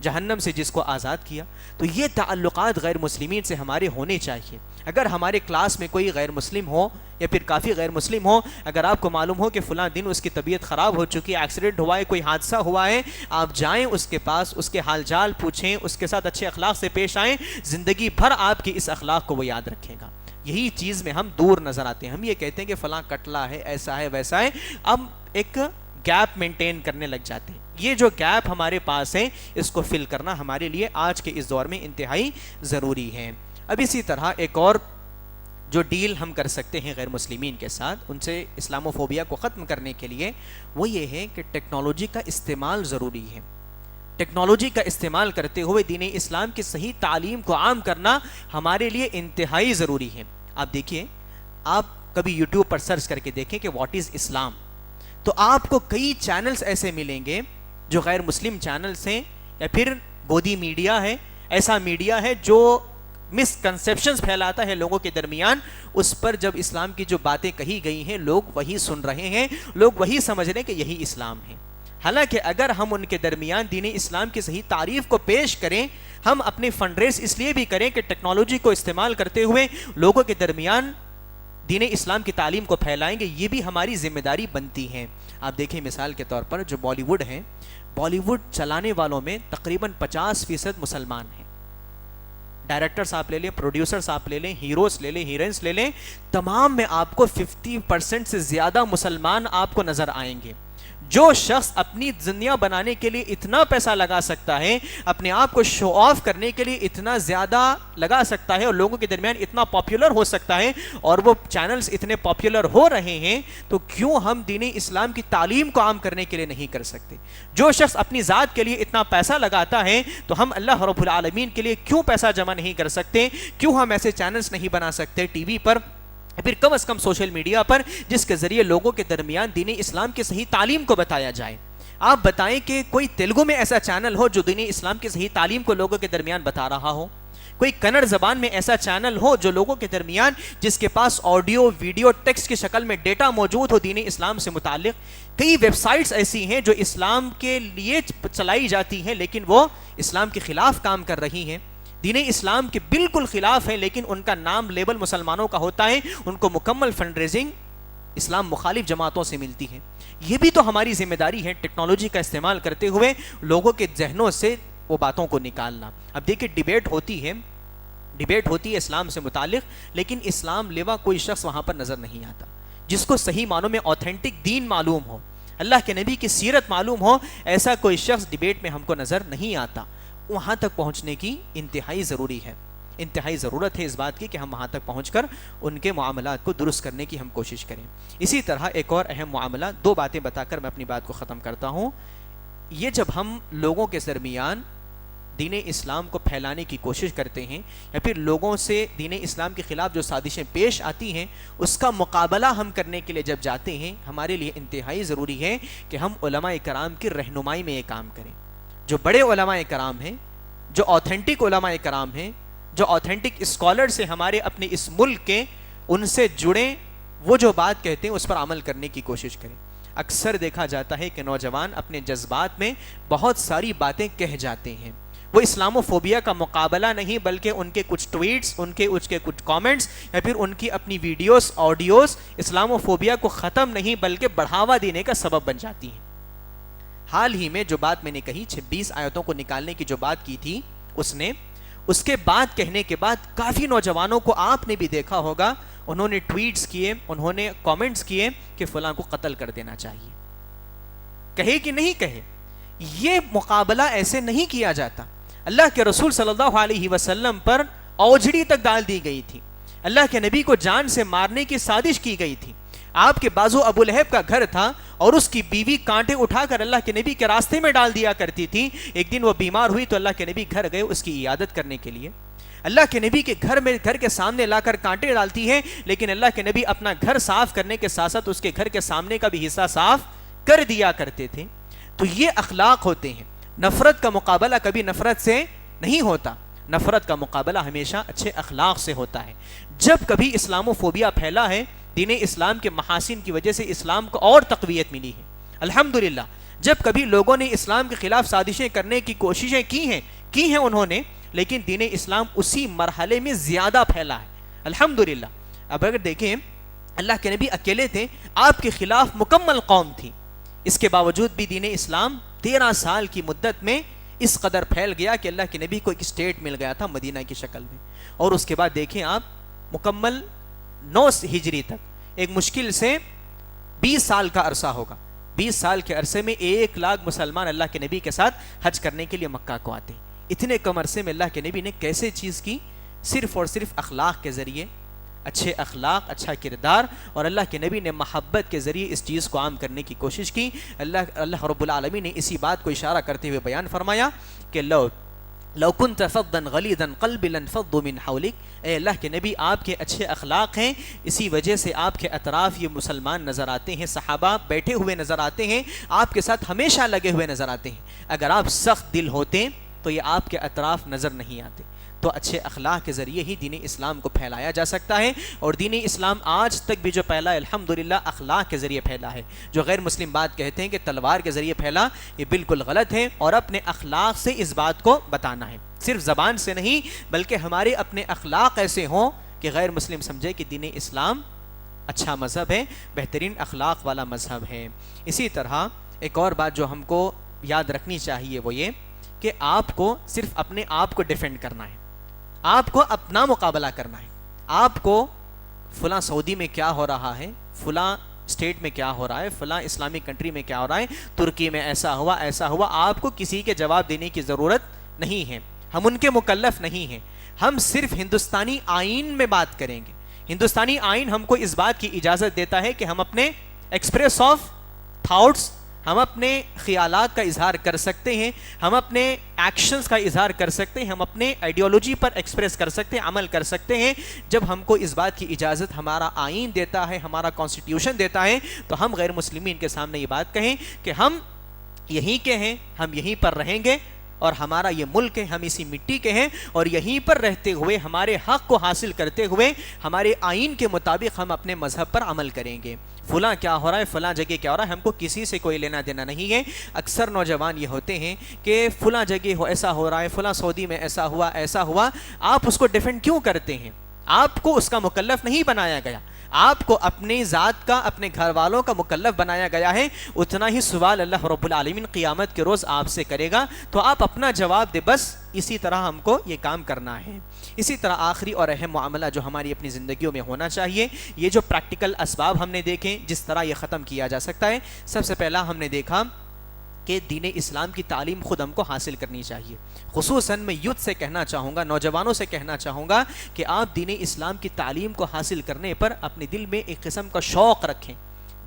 Speaker 2: جہنم سے جس کو آزاد کیا. تو یہ تعلقات غیر مسلمین سے ہمارے ہونے چاہیے. اگر ہمارے کلاس میں کوئی غیر مسلم ہو یا پھر کافی غیر مسلم ہو, اگر آپ کو معلوم ہو کہ فلاں دن اس کی طبیعت خراب ہو چکی ہے, ایکسیڈنٹ ہوا ہے, کوئی حادثہ ہوا ہے, آپ جائیں اس کے پاس, اس کے حال جال پوچھیں, اس کے ساتھ اچھے اخلاق سے پیش آئیں. زندگی بھر آپ کی اس اخلاق کو وہ یاد رکھے گا. یہی چیز میں ہم دور نظر آتے ہیں. ہم یہ کہتے ہیں کہ فلاں کٹلا ہے, ایسا ہے, ویسا ہے. اب ایک گیپ مینٹین کرنے لگ جاتے ہیں. یہ جو گیپ ہمارے پاس ہے, اس کو فل کرنا ہمارے لیے آج کے اس دور میں انتہائی ضروری ہے. اب اسی طرح ایک اور جو ڈیل ہم کر سکتے ہیں غیر مسلمین کے ساتھ, ان سے اسلاموفوبیا کو ختم کرنے کے لیے, وہ یہ ہے کہ ٹیکنالوجی کا استعمال ضروری ہے. ٹیکنالوجی کا استعمال کرتے ہوئے دین اسلام کی صحیح تعلیم کو عام کرنا ہمارے لیے انتہائی ضروری ہے. آپ دیکھیے, آپ کبھی یوٹیوب پر سرچ کر کے دیکھیں کہ واٹ از اسلام, تو آپ کو کئی چینلز ایسے ملیں گے جو غیر مسلم چینلز ہیں, یا پھر گودی میڈیا ہے, ایسا میڈیا ہے جو مس کنسیپشنز پھیلاتا ہے لوگوں کے درمیان. اس پر جب اسلام کی جو باتیں کہی گئی ہیں, لوگ وہی سن رہے ہیں, لوگ وہی سمجھ رہے ہیں کہ یہی اسلام ہے. حالانکہ اگر ہم ان کے درمیان دین اسلام کی صحیح تعریف کو پیش کریں, ہم اپنے فنڈ ریز اس لیے بھی کریں کہ ٹیکنالوجی کو استعمال کرتے ہوئے لوگوں کے درمیان دین اسلام کی تعلیم کو پھیلائیں گے, یہ بھی ہماری ذمہ داری بنتی ہے. آپ دیکھیں مثال کے طور پر جو بالی ووڈ ہیں, بالی ووڈ چلانے والوں میں تقریباً 50% مسلمان ہیں. ڈائریکٹرز آپ لے لیں, پروڈیوسرز آپ لے لیں, ہیروز لے لیں, ہیروئنز لے لیں, تمام میں آپ کو 50% سے زیادہ مسلمان آپ کو نظر آئیں گے. جو شخص اپنی دنیا بنانے کے لیے اتنا پیسہ لگا سکتا ہے, اپنے آپ کو شو آف کرنے کے لیے اتنا زیادہ لگا سکتا ہے, اور لوگوں کے درمیان اتنا پاپولر ہو سکتا ہے, اور وہ چینلز اتنے پاپولر ہو رہے ہیں, تو کیوں ہم دین اسلام کی تعلیم کو عام کرنے کے لیے نہیں کر سکتے؟ جو شخص اپنی ذات کے لیے اتنا پیسہ لگاتا ہے, تو ہم اللہ رب العالمین کے لیے کیوں پیسہ جمع نہیں کر سکتے؟ کیوں ہم ایسے چینلز نہیں بنا سکتے ٹی وی پر, پھر کم از کم سوشل میڈیا پر, جس کے ذریعے لوگوں کے درمیان دین اسلام کی صحیح تعلیم کو بتایا جائے؟ آپ بتائیں کہ کوئی تیلگو میں ایسا چینل ہو جو دین اسلام کی صحیح تعلیم کو لوگوں کے درمیان بتا رہا ہو؟ کوئی کنڑ زبان میں ایسا چینل ہو جو لوگوں کے درمیان, جس کے پاس آڈیو ویڈیو ٹیکسٹ کی شکل میں ڈیٹا موجود ہو دین اسلام سے متعلق؟ کئی ویب سائٹس ایسی ہیں جو اسلام کے لیے چلائی جاتی ہیں, لیکن وہ اسلام کے خلاف کام کر رہی ہیں, دین اسلام کے بالکل خلاف ہے, لیکن ان کا نام لیبل مسلمانوں کا ہوتا ہے, ان کو مکمل فنڈ ریزنگ اسلام مخالف جماعتوں سے ملتی ہے. یہ بھی تو ہماری ذمہ داری ہے ٹیکنالوجی کا استعمال کرتے ہوئے لوگوں کے ذہنوں سے وہ باتوں کو نکالنا. اب دیکھیں ڈیبیٹ ہوتی ہے اسلام سے متعلق, لیکن اسلام لیوا کوئی شخص وہاں پر نظر نہیں آتا جس کو صحیح معنوں میں اوتھینٹک دین معلوم ہو, اللہ کے نبی کی سیرت معلوم ہو. ایسا کوئی شخص ڈیبیٹ میں ہم کو نظر نہیں آتا. وہاں تک پہنچنے کی انتہائی ضروری ہے, انتہائی ضرورت ہے اس بات کی کہ ہم وہاں تک پہنچ کر ان کے معاملات کو درست کرنے کی ہم کوشش کریں. اسی طرح ایک اور اہم معاملہ, 2 باتیں بتا کر میں اپنی بات کو ختم کرتا ہوں. یہ جب ہم لوگوں کے درمیان دین اسلام کو پھیلانے کی کوشش کرتے ہیں, یا پھر لوگوں سے دین اسلام کے خلاف جو سازشیں پیش آتی ہیں اس کا مقابلہ ہم کرنے کے لیے جب جاتے ہیں, ہمارے لیے انتہائی ضروری ہے کہ ہم علماء کرام کی رہنمائی میں یہ کام کریں. جو بڑے علماء کرام ہیں, جو اوتھینٹک علماء کرام ہیں, جو اوتھینٹک اسکالرز ہیں ہمارے اپنے اس ملک کے, ان سے جڑیں, وہ جو بات کہتے ہیں اس پر عمل کرنے کی کوشش کریں. اکثر دیکھا جاتا ہے کہ نوجوان اپنے جذبات میں بہت ساری باتیں کہہ جاتے ہیں. وہ اسلاموفوبیا کا مقابلہ نہیں, بلکہ ان کے کچھ ٹویٹس, ان کے کچھ کامنٹس, یا پھر ان کی اپنی ویڈیوز, آڈیوز اسلاموفوبیا کو ختم نہیں بلکہ بڑھاوا دینے کا سبب بن جاتی ہیں. حال ہی میں جو بات میں نے کہی, 26 آیتوں کو نکالنے کی جو بات کی تھی, اس کے بعد کہنے کے بعد کافی نوجوانوں کو آپ نے بھی دیکھا ہوگا, انہوں نے ٹویٹس کیے, انہوں نے کامنٹس کیے کہ فلاں کو قتل کر دینا چاہیے. کہے کہ نہیں کہے, یہ مقابلہ ایسے نہیں کیا جاتا. اللہ کے رسول صلی اللہ علیہ وسلم پر اوجھڑی تک ڈال دی گئی تھی, اللہ کے نبی کو جان سے مارنے کی سازش کی گئی تھی. آپ کے بازو ابو لہب کا گھر تھا, اور اس کی بیوی کانٹے اٹھا کر اللہ کے نبی کے راستے میں ڈال دیا کرتی تھی. ایک دن وہ بیمار ہوئی تو اللہ کے نبی گھر گئے اس کی عیادت کرنے کے لیے. اللہ کے نبی کے گھر کے سامنے لا کر کانٹے ڈالتی ہے, لیکن اللہ کے نبی اپنا گھر صاف کرنے کے ساتھ ساتھ اس کے گھر کے سامنے کا بھی حصہ صاف کر دیا کرتے تھے. تو یہ اخلاق ہوتے ہیں. نفرت کا مقابلہ کبھی نفرت سے نہیں ہوتا, نفرت کا مقابلہ ہمیشہ اچھے اخلاق سے ہوتا ہے. جب کبھی اسلاموفوبیا پھیلا ہے, دین اسلام کے محاسن کی وجہ سے اسلام کو اور تقویت ملی ہے الحمدللہ. جب کبھی لوگوں نے اسلام کے خلاف سازشیں کرنے کی کوششیں کی ہیں انہوں نے، لیکن دین اسلام اسی مرحلے میں زیادہ پھیلا ہے الحمدللہ۔ اب اگر دیکھیں اللہ کے نبی اکیلے تھے، آپ کے خلاف مکمل قوم تھی، اس کے باوجود بھی دین اسلام 13 سال کی مدت میں اس قدر پھیل گیا کہ اللہ کے نبی کو ایک اسٹیٹ مل گیا تھا مدینہ کی شکل میں۔ اور اس کے بعد دیکھیں آپ مکمل 9 ہجری تک ایک مشکل سے 20 سال کا عرصہ ہوگا، 20 سال کے عرصے میں 1 لاکھ مسلمان اللہ کے نبی کے ساتھ حج کرنے کے لیے مکہ کو آتے ہیں۔ اتنے کم عرصے میں اللہ کے نبی نے کیسے چیز کی؟ صرف اور صرف اخلاق کے ذریعے، اچھے اخلاق، اچھا کردار، اور اللہ کے نبی نے محبت کے ذریعے اس چیز کو عام کرنے کی کوشش کی۔ اللہ رب العالمین نے اسی بات کو اشارہ کرتے ہوئے بیان فرمایا کہ لو كنت فظا غلیظ القلب لانفضوا من حولک، اے اللہ کے نبی آپ کے اچھے اخلاق ہیں، اسی وجہ سے آپ کے اطراف یہ مسلمان نظر آتے ہیں، صحابہ بیٹھے ہوئے نظر آتے ہیں، آپ کے ساتھ ہمیشہ لگے ہوئے نظر آتے ہیں۔ اگر آپ سخت دل ہوتے تو یہ آپ کے اطراف نظر نہیں آتے۔ تو اچھے اخلاق کے ذریعے ہی دین اسلام کو پھیلایا جا سکتا ہے، اور دین اسلام آج تک بھی جو پھیلا ہے الحمدللہ اخلاق کے ذریعے پھیلا ہے۔ جو غیر مسلم بات کہتے ہیں کہ تلوار کے ذریعے پھیلا، یہ بالکل غلط ہے، اور اپنے اخلاق سے اس بات کو بتانا ہے، صرف زبان سے نہیں بلکہ ہمارے اپنے اخلاق ایسے ہوں کہ غیر مسلم سمجھے کہ دین اسلام اچھا مذہب ہے، بہترین اخلاق والا مذہب ہے۔ اسی طرح ایک اور بات جو ہم کو یاد رکھنی چاہیے وہ یہ کہ آپ کو صرف اپنے آپ کو ڈیفینڈ کرنا ہے، آپ کو اپنا مقابلہ کرنا ہے۔ آپ کو فلاں سعودی میں کیا ہو رہا ہے، فلاں اسٹیٹ میں کیا ہو رہا ہے، فلاں اسلامک کنٹری میں کیا ہو رہا ہے، ترکی میں ایسا ہوا، آپ کو کسی کے جواب دینے کی ضرورت نہیں ہے، ہم ان کے مکلف نہیں ہیں۔ ہم صرف ہندوستانی آئین میں بات کریں گے۔ ہندوستانی آئین ہم کو اس بات کی اجازت دیتا ہے کہ ہم اپنے ایکسپریس آف تھاٹس، ہم اپنے خیالات کا اظہار کر سکتے ہیں، ہم اپنے ایکشنز کا اظہار کر سکتے ہیں، ہم اپنے آئیڈیالوجی پر ایکسپریس کر سکتے ہیں، عمل کر سکتے ہیں۔ جب ہم کو اس بات کی اجازت ہمارا آئین دیتا ہے، ہمارا کانسٹیٹیوشن دیتا ہے، تو ہم غیر مسلمین کے سامنے یہ بات کہیں کہ ہم یہیں کے ہیں، ہم یہیں پر رہیں گے، اور ہمارا یہ ملک ہے، ہم اسی مٹی کے ہیں، اور یہیں پر رہتے ہوئے ہمارے حق کو حاصل کرتے ہوئے ہمارے آئین کے مطابق ہم اپنے مذہب پر عمل کریں گے۔ فلاں کیا ہو رہا ہے، فلاں جگہ کیا ہو رہا ہے، ہم کو کسی سے کوئی لینا دینا نہیں ہے۔ اکثر نوجوان یہ ہوتے ہیں کہ فلاں جگہ ایسا ہو رہا ہے، فلاں سعودی میں ایسا ہوا، آپ اس کو ڈیفینڈ کیوں کرتے ہیں؟ آپ کو اس کا مکلف نہیں بنایا گیا، آپ کو اپنی ذات کا، اپنے گھر والوں کا مکلف بنایا گیا ہے۔ اتنا ہی سوال اللہ رب العالمین قیامت کے روز آپ سے کرے گا، تو آپ اپنا جواب دے، بس اسی طرح ہم کو یہ کام کرنا ہے۔ اسی طرح آخری اور اہم معاملہ جو ہماری اپنی زندگیوں میں ہونا چاہیے، یہ جو پریکٹیکل اسباب ہم نے دیکھیں جس طرح یہ ختم کیا جا سکتا ہے، سب سے پہلا ہم نے دیکھا کہ دین اسلام کی تعلیم خود ہم کو حاصل کرنی چاہیے۔ خصوصاً میں یوتھ سے کہنا چاہوں گا، نوجوانوں سے کہنا چاہوں گا کہ آپ دین اسلام کی تعلیم کو حاصل کرنے پر اپنے دل میں ایک قسم کا شوق رکھیں۔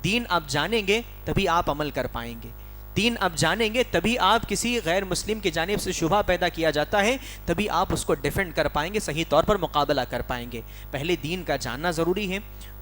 Speaker 2: دین آپ جانیں گے تبھی آپ عمل کر پائیں گے، دین آپ جانیں گے تبھی آپ کسی غیر مسلم کی جانب سے شبہ پیدا کیا جاتا ہے تبھی آپ اس کو ڈیفینڈ کر پائیں گے، صحیح طور پر مقابلہ کر پائیں گے۔ پہلے دین کا جاننا ضروری ہے۔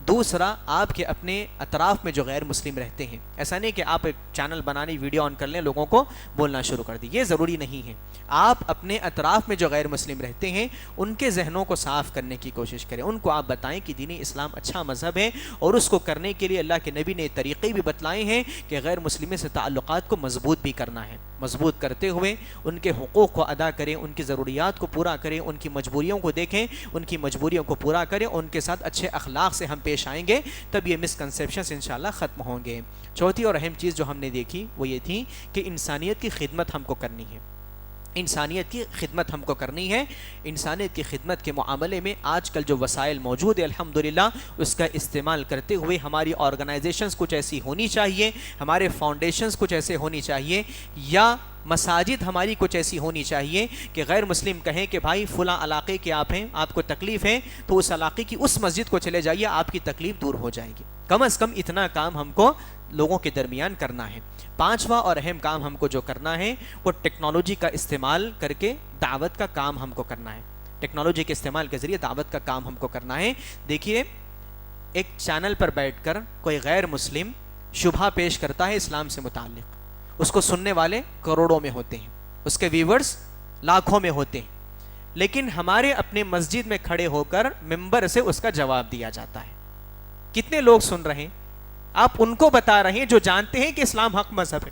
Speaker 2: دوسرا، آپ کے اپنے اطراف میں جو غیر مسلم رہتے ہیں، ایسا نہیں کہ آپ ایک چینل بنانی، ویڈیو آن کر لیں، لوگوں کو بولنا شروع کر دیں، یہ ضروری نہیں ہے۔ آپ اپنے اطراف میں جو غیر مسلم رہتے ہیں ان کے ذہنوں کو صاف کرنے کی کوشش کریں، ان کو آپ بتائیں کہ دین اسلام اچھا مذہب ہے، اور اس کو کرنے کے لیے اللہ کے نبی نے طریقے بھی بتلائے ہیں کہ غیر مسلم سے تعلقات کو مضبوط بھی کرنا ہے۔ مضبوط کرتے ہوئے ان کے حقوق کو ادا کریں، ان کی ضروریات کو پورا کریں، ان کی مجبوریوں کو دیکھیں، ان کی مجبوریوں کو پورا کریں، ان کے ساتھ اچھے اخلاق سے ہم پیش آئیں گے، تب یہ مسکنسیپشنز انشاءاللہ ختم ہوں گے۔ چوتھی اور اہم چیز جو ہم نے دیکھی وہ یہ تھی کہ انسانیت کی خدمت ہم کو کرنی ہے، انسانیت کی خدمت ہم کو کرنی ہے۔ انسانیت کی خدمت کے معاملے میں آج کل جو وسائل موجود ہے الحمدللہ اس کا استعمال کرتے ہوئے ہماری آرگنائزیشنز کچھ ایسی ہونی چاہیے، ہمارے فاؤنڈیشنز کچھ ایسے ہونی چاہیے، یا مساجد ہماری کچھ ایسی ہونی چاہیے کہ غیر مسلم کہیں کہ بھائی فلاں علاقے کے آپ ہیں، آپ کو تکلیف ہے تو اس علاقے کی اس مسجد کو چلے جائیے، آپ کی تکلیف دور ہو جائے گی۔ کم از کم اتنا کام ہم کو لوگوں کے درمیان کرنا ہے۔ پانچواں اور اہم کام ہم کو جو کرنا ہے وہ ٹیکنالوجی کا استعمال کر کے دعوت کا کام ہم کو کرنا ہے۔ ٹیکنالوجی کے استعمال کے ذریعے دعوت کا کام ہم کو کرنا ہے۔ دیکھیے، ایک چینل پر بیٹھ کر کوئی غیر مسلم شبہ پیش کرتا ہے اسلام سے متعلق، اس کو سننے والے کروڑوں میں ہوتے ہیں، اس کے ویورز لاکھوں میں ہوتے ہیں، لیکن ہمارے اپنے مسجد میں کھڑے ہو کر ممبر سے اس کا جواب دیا جاتا ہے۔ کتنے لوگ سن رہے ہیں؟ آپ ان کو بتا رہے ہیں جو جانتے ہیں کہ اسلام حق مذہب ہے،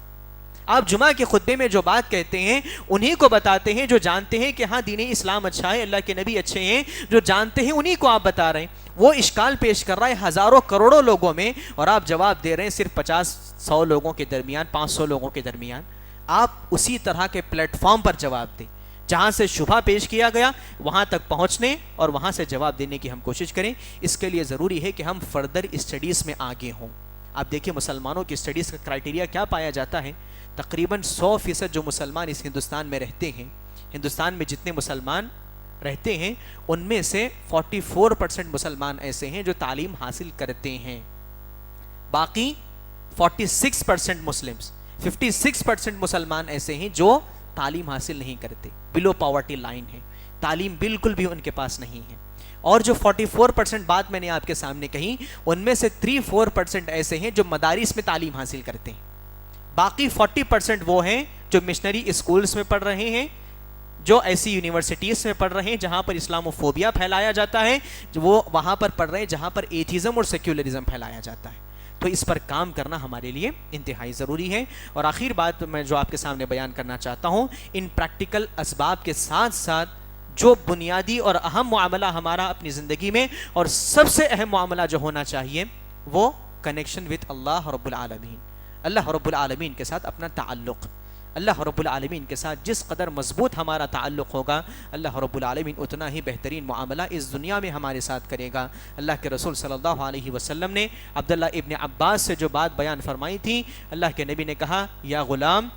Speaker 2: آپ جمعہ کے خطبے میں جو بات کہتے ہیں انہی کو بتاتے ہیں جو جانتے ہیں کہ ہاں دین اسلام اچھا ہے، اللہ کے نبی اچھے ہیں، جو جانتے ہیں انہی کو آپ بتا رہے ہیں۔ وہ اشکال پیش کر رہا ہے ہزاروں کروڑوں لوگوں میں، اور آپ جواب دے رہے ہیں صرف 50-100 لوگوں کے درمیان، 500 لوگوں کے درمیان۔ آپ اسی طرح کے پلیٹ فارم پر جواب دیں جہاں سے شبہ پیش کیا گیا، وہاں تک پہنچنے اور وہاں سے جواب دینے کی ہم کوشش کریں۔ اس کے لیے ضروری ہے کہ ہم فردر اسٹڈیز میں آگے ہوں۔ آپ دیکھیں مسلمانوں کی اسٹڈیز کا کرائٹیریا کیا پایا جاتا ہے، تقریباً 100% جو مسلمان اس ہندوستان میں رہتے ہیں، ہندوستان میں جتنے مسلمان رہتے ہیں ان میں سے 44% مسلمان ایسے ہیں جو تعلیم حاصل کرتے ہیں، باقی 46% مسلمز، 56% مسلمان ایسے ہیں جو تعلیم حاصل نہیں کرتے، بلو پاورٹی لائن ہے، تعلیم بالکل بھی ان کے پاس نہیں ہے۔ اور جو 44% بات میں نے آپ کے سامنے کہی، ان میں سے 3-4% ایسے ہیں جو مدارس میں تعلیم حاصل کرتے ہیں، باقی 40% وہ ہیں جو مشنری اسکولز میں پڑھ رہے ہیں، جو ایسی یونیورسٹیز میں پڑھ رہے ہیں جہاں پر اسلام فوبیا پھیلایا جاتا ہے، وہ وہاں پر پڑھ رہے ہیں جہاں پر ایتھیزم اور سیکولرزم پھیلایا جاتا ہے۔ تو اس پر کام کرنا ہمارے لیے انتہائی ضروری ہے۔ اور آخر بات میں جو آپ کے سامنے بیان کرنا چاہتا ہوں، ان پریکٹیکل اسباب کے ساتھ ساتھ جو بنیادی اور اہم معاملہ ہمارا اپنی زندگی میں، اور سب سے اہم معاملہ جو ہونا چاہیے، وہ کنیکشن وتھ اللہ رب العالمین، اللہ رب العالمین کے ساتھ اپنا تعلق۔ اللہ رب العالمین کے ساتھ جس قدر مضبوط ہمارا تعلق ہوگا، اللہ رب العالمین اتنا ہی بہترین معاملہ اس دنیا میں ہمارے ساتھ کرے گا۔ اللہ کے رسول صلی اللہ علیہ وسلم نے عبداللہ ابن عباس سے جو بات بیان فرمائی تھی، اللہ کے نبی نے کہا، یا غلام،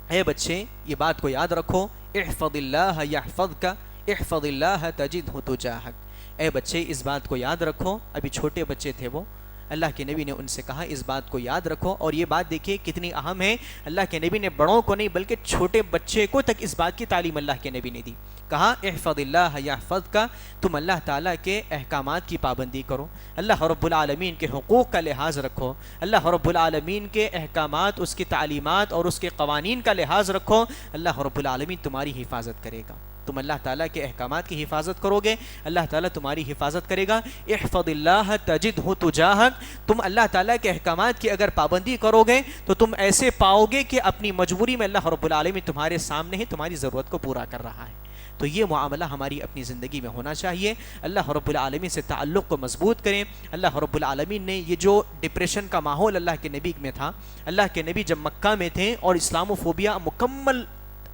Speaker 2: اے بچے یہ بات کو یاد رکھو، احفظ اللہ یحفظک، احفظ اللہ تجدہ تجاہک۔ اے بچے اس بات کو یاد رکھو، ابھی چھوٹے بچے تھے وہ، اللہ کے نبی نے ان سے کہا اس بات کو یاد رکھو۔ اور یہ بات دیکھیے کتنی اہم ہے، اللہ کے نبی نے بڑوں کو نہیں بلکہ چھوٹے بچے کو تک اس بات کی تعلیم اللہ کے نبی نے دی۔ کہا احفظ اللہ یحفظک، تم اللہ تعالیٰ کے احکامات کی پابندی کرو، اللہ رب العالمین کے حقوق کا لحاظ رکھو، اللہ رب العالمین کے احکامات، اس کی تعلیمات اور اس کے قوانین کا لحاظ رکھو، اللہ رب العالمین تمہاری حفاظت کرے گا۔ تم اللہ تعالیٰ کے احکامات کی حفاظت کرو گے، اللہ تعالیٰ تمہاری حفاظت کرے گا۔ احفظ اللہ تجدہ تجاہک، تم اللہ تعالیٰ کے احکامات کی اگر پابندی کرو گے تو تم ایسے پاؤ گے کہ اپنی مجبوری میں اللہ رب العالمین تمہارے سامنے ہے، تمہاری ضرورت کو پورا کر رہا ہے۔ تو یہ معاملہ ہماری اپنی زندگی میں ہونا چاہیے۔ اللہ رب العالمین سے تعلق کو مضبوط کریں۔ اللہ رب العالمین نے یہ جو ڈپریشن کا ماحول اللہ کے نبی میں تھا، اللہ کے نبی جب مکہ میں تھے اور اسلام و فوبیا مکمل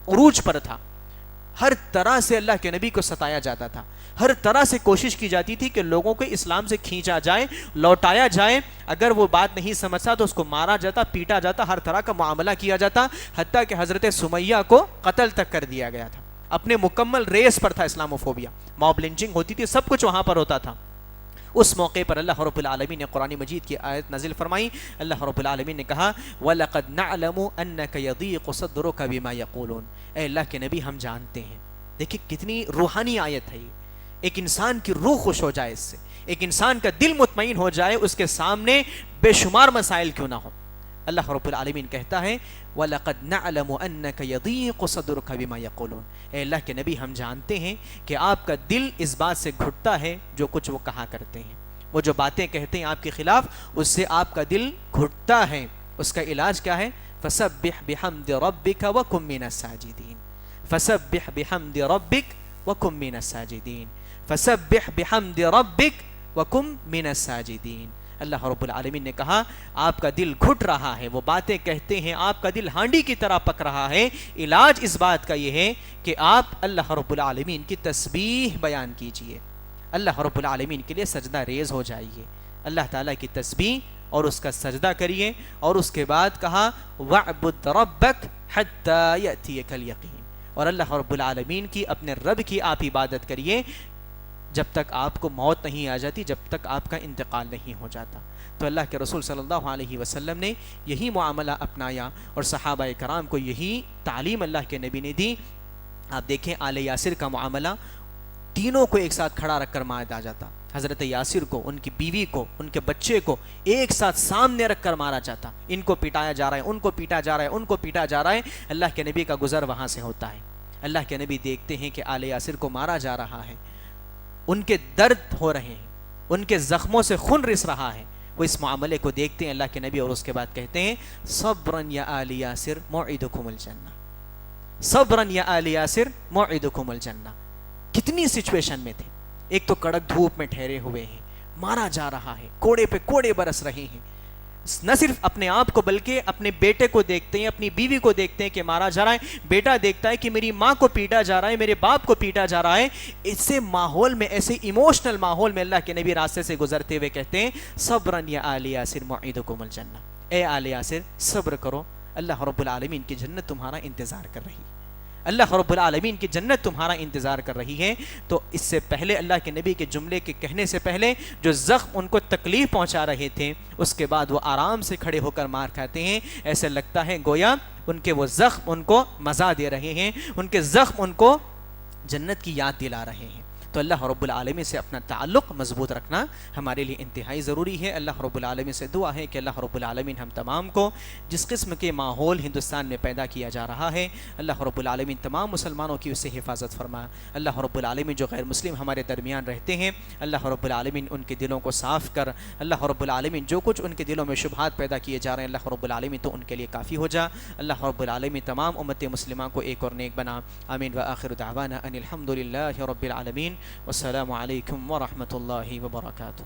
Speaker 2: عروج پر تھا، ہر طرح سے اللہ کے نبی کو ستایا جاتا تھا، ہر طرح سے کوشش کی جاتی تھی کہ لوگوں کو اسلام سے کھینچا جائے، لوٹایا جائے، اگر وہ بات نہیں سمجھتا تو اس کو مارا جاتا، پیٹا جاتا، ہر طرح کا معاملہ کیا جاتا، حتیٰ کہ حضرت سمیہ کو قتل تک کر دیا گیا تھا۔ اپنے مکمل ریس پر تھا اسلام و فوبیا، موب لنچنگ ہوتی تھی، سب کچھ وہاں پر ہوتا تھا۔ اس موقع پر اللہ رب العالمین نے قرآن مجید کی آیت نازل فرمائی۔ اللہ رب العالمین نے کہا وَلَقَدْ نَعْلَمُ أَنَّكَ يَضِيقُ صَدْرُكَ بِمَا يَقُولُونَ، اے اللہ کے نبی ہم جانتے ہیں۔ دیکھیں کتنی روحانی آیت ہے یہ، ایک انسان کی روح خوش ہو جائے اس سے، ایک انسان کا دل مطمئن ہو جائے اس کے سامنے بے شمار مسائل کیوں نہ ہو۔ اللہ رب العالمین کہتا ہے وَلَقَدْ نَعْلَمُ أَنَّكَ يَضِيقُ صَدْرُكَ بِمَا يَقُولُونَ، اے اللہ کے نبی ہم جانتے ہیں کہ آپ کا دل اس بات سے گھٹتا ہے جو کچھ وہ کہا کرتے ہیں، وہ جو باتیں کہتے ہیں آپ کے خلاف، اس سے آپ کا دل گھٹتا ہے۔ اس کا علاج کیا ہے؟ فَسَبِّحْ بِحَمْدِ رَبِّكَ وَكُن مِّنَ السَّاجِدِينَ، فَسَبِّحْ بِحَمْدِ رَبِّكَ وَكُن مِّنَ السَّاجِدِينَ، فَسَبِّحْ بِحَمْدِ رَبِّكَ وَكُن مِّنَ السَّاجِدِينَ۔ اللہ رب العالمین نے کہا آپ کا دل گھٹ رہا ہے، وہ باتیں کہتے ہیں، آپ کا دل ہانڈی کی طرح پک رہا ہے، علاج اس بات کا یہ ہے کہ آپ اللہ رب العالمین کی تسبیح بیان کیجئے، اللہ رب العالمین کے لیے سجدہ ریز ہو جائیے، اللہ تعالیٰ کی تسبیح اور اس کا سجدہ کریے۔ اور اس کے بعد کہا وَاعْبُدْ رَبَّكَ حَتَّى يَأْتِيَكَ الْيَقِينُ، اور اللہ رب العالمین کی، اپنے رب کی آپ عبادت کریے جب تک آپ کو موت نہیں آ جاتی، جب تک آپ کا انتقال نہیں ہو جاتا۔ تو اللہ کے رسول صلی اللہ علیہ وسلم نے یہی معاملہ اپنایا اور صحابہ کرام کو یہی تعلیم اللہ کے نبی نے دی۔ آپ دیکھیں آل یاسر کا معاملہ، تینوں کو ایک ساتھ کھڑا رکھ کر مارا جاتا، حضرت یاسر کو، ان کی بیوی کو، ان کے بچے کو ایک ساتھ سامنے رکھ کر مارا جاتا، ان کو پیٹایا جا رہا ہے، ان کو پیٹا جا رہا ہے، ان کو پیٹا جا رہا ہے، اللہ کے نبی کا گزر وہاں سے ہوتا ہے۔ اللہ کے نبی دیکھتے ہیں کہ آل یاسر کو مارا جا رہا ہے، ان کے درد ہو رہے ہیں، ان کے زخموں سے خون رس رہا ہے، وہ اس معاملے کو دیکھتے ہیں اللہ کے نبی اور اس کے بعد کہتے ہیں صبرن یا آل یاسر موعدکم الجنہ، صبرن یا آل یاسر موعدکم الجنہ۔ کتنی سچویشن میں تھے، ایک تو کڑک دھوپ میں ٹھہرے ہوئے ہیں، مارا جا رہا ہے، کوڑے پہ کوڑے برس رہے ہیں، نہ صرف اپنے آپ کو بلکہ اپنے بیٹے کو دیکھتے ہیں، اپنی بیوی کو دیکھتے ہیں کہ مارا جا رہا ہے، بیٹا دیکھتا ہے کہ میری ماں کو پیٹا جا رہا ہے، میرے باپ کو پیٹا جا رہا ہے۔ ایسے ماحول میں، ایسے ایموشنل ماحول میں اللہ کے نبی راستے سے گزرتے ہوئے کہتے ہیں صبرن یا آل یاسر موعدکم الجنہ، اے آل یاسر صبر کرو، اللہ رب العالمین کی جنت تمہارا انتظار کر رہی ہے، اللہ رب العالمین کی جنت تمہارا انتظار کر رہی ہے۔ تو اس سے پہلے اللہ کے نبی کے جملے کے کہنے سے پہلے جو زخم ان کو تکلیف پہنچا رہے تھے، اس کے بعد وہ آرام سے کھڑے ہو کر مار کھاتے ہیں، ایسے لگتا ہے گویا ان کے وہ زخم ان کو مزہ دے رہے ہیں، ان کے زخم ان کو جنت کی یاد دلا رہے ہیں۔ تو اللہ رب العالمین سے اپنا تعلق مضبوط رکھنا ہمارے لیے انتہائی ضروری ہے۔ اللہ رب العالمین سے دعا ہے کہ اللہ رب العالمین ہم تمام کو جس قسم کے ماحول ہندوستان میں پیدا کیا جا رہا ہے، اللہ رب العالمین تمام مسلمانوں کی اس سے حفاظت فرما۔ اللہ رب العالمین جو غیر مسلم ہمارے درمیان رہتے ہیں، اللہ رب العالمین ان کے دلوں کو صاف کر، اللہ رب العالمین جو کچھ ان کے دلوں میں شبہات پیدا کیے جا رہے ہیں، اللہ رب العالمین تو ان کے لیے کافی ہو جا۔ اللہ رب العالمین تمام امت مسلمہ کو ایک اور نیک بنا۔ آمین وآخر دعوانا ان الحمد للہ رب العالمین۔ والسلام علیکم ورحمۃ اللہ وبرکاتہ۔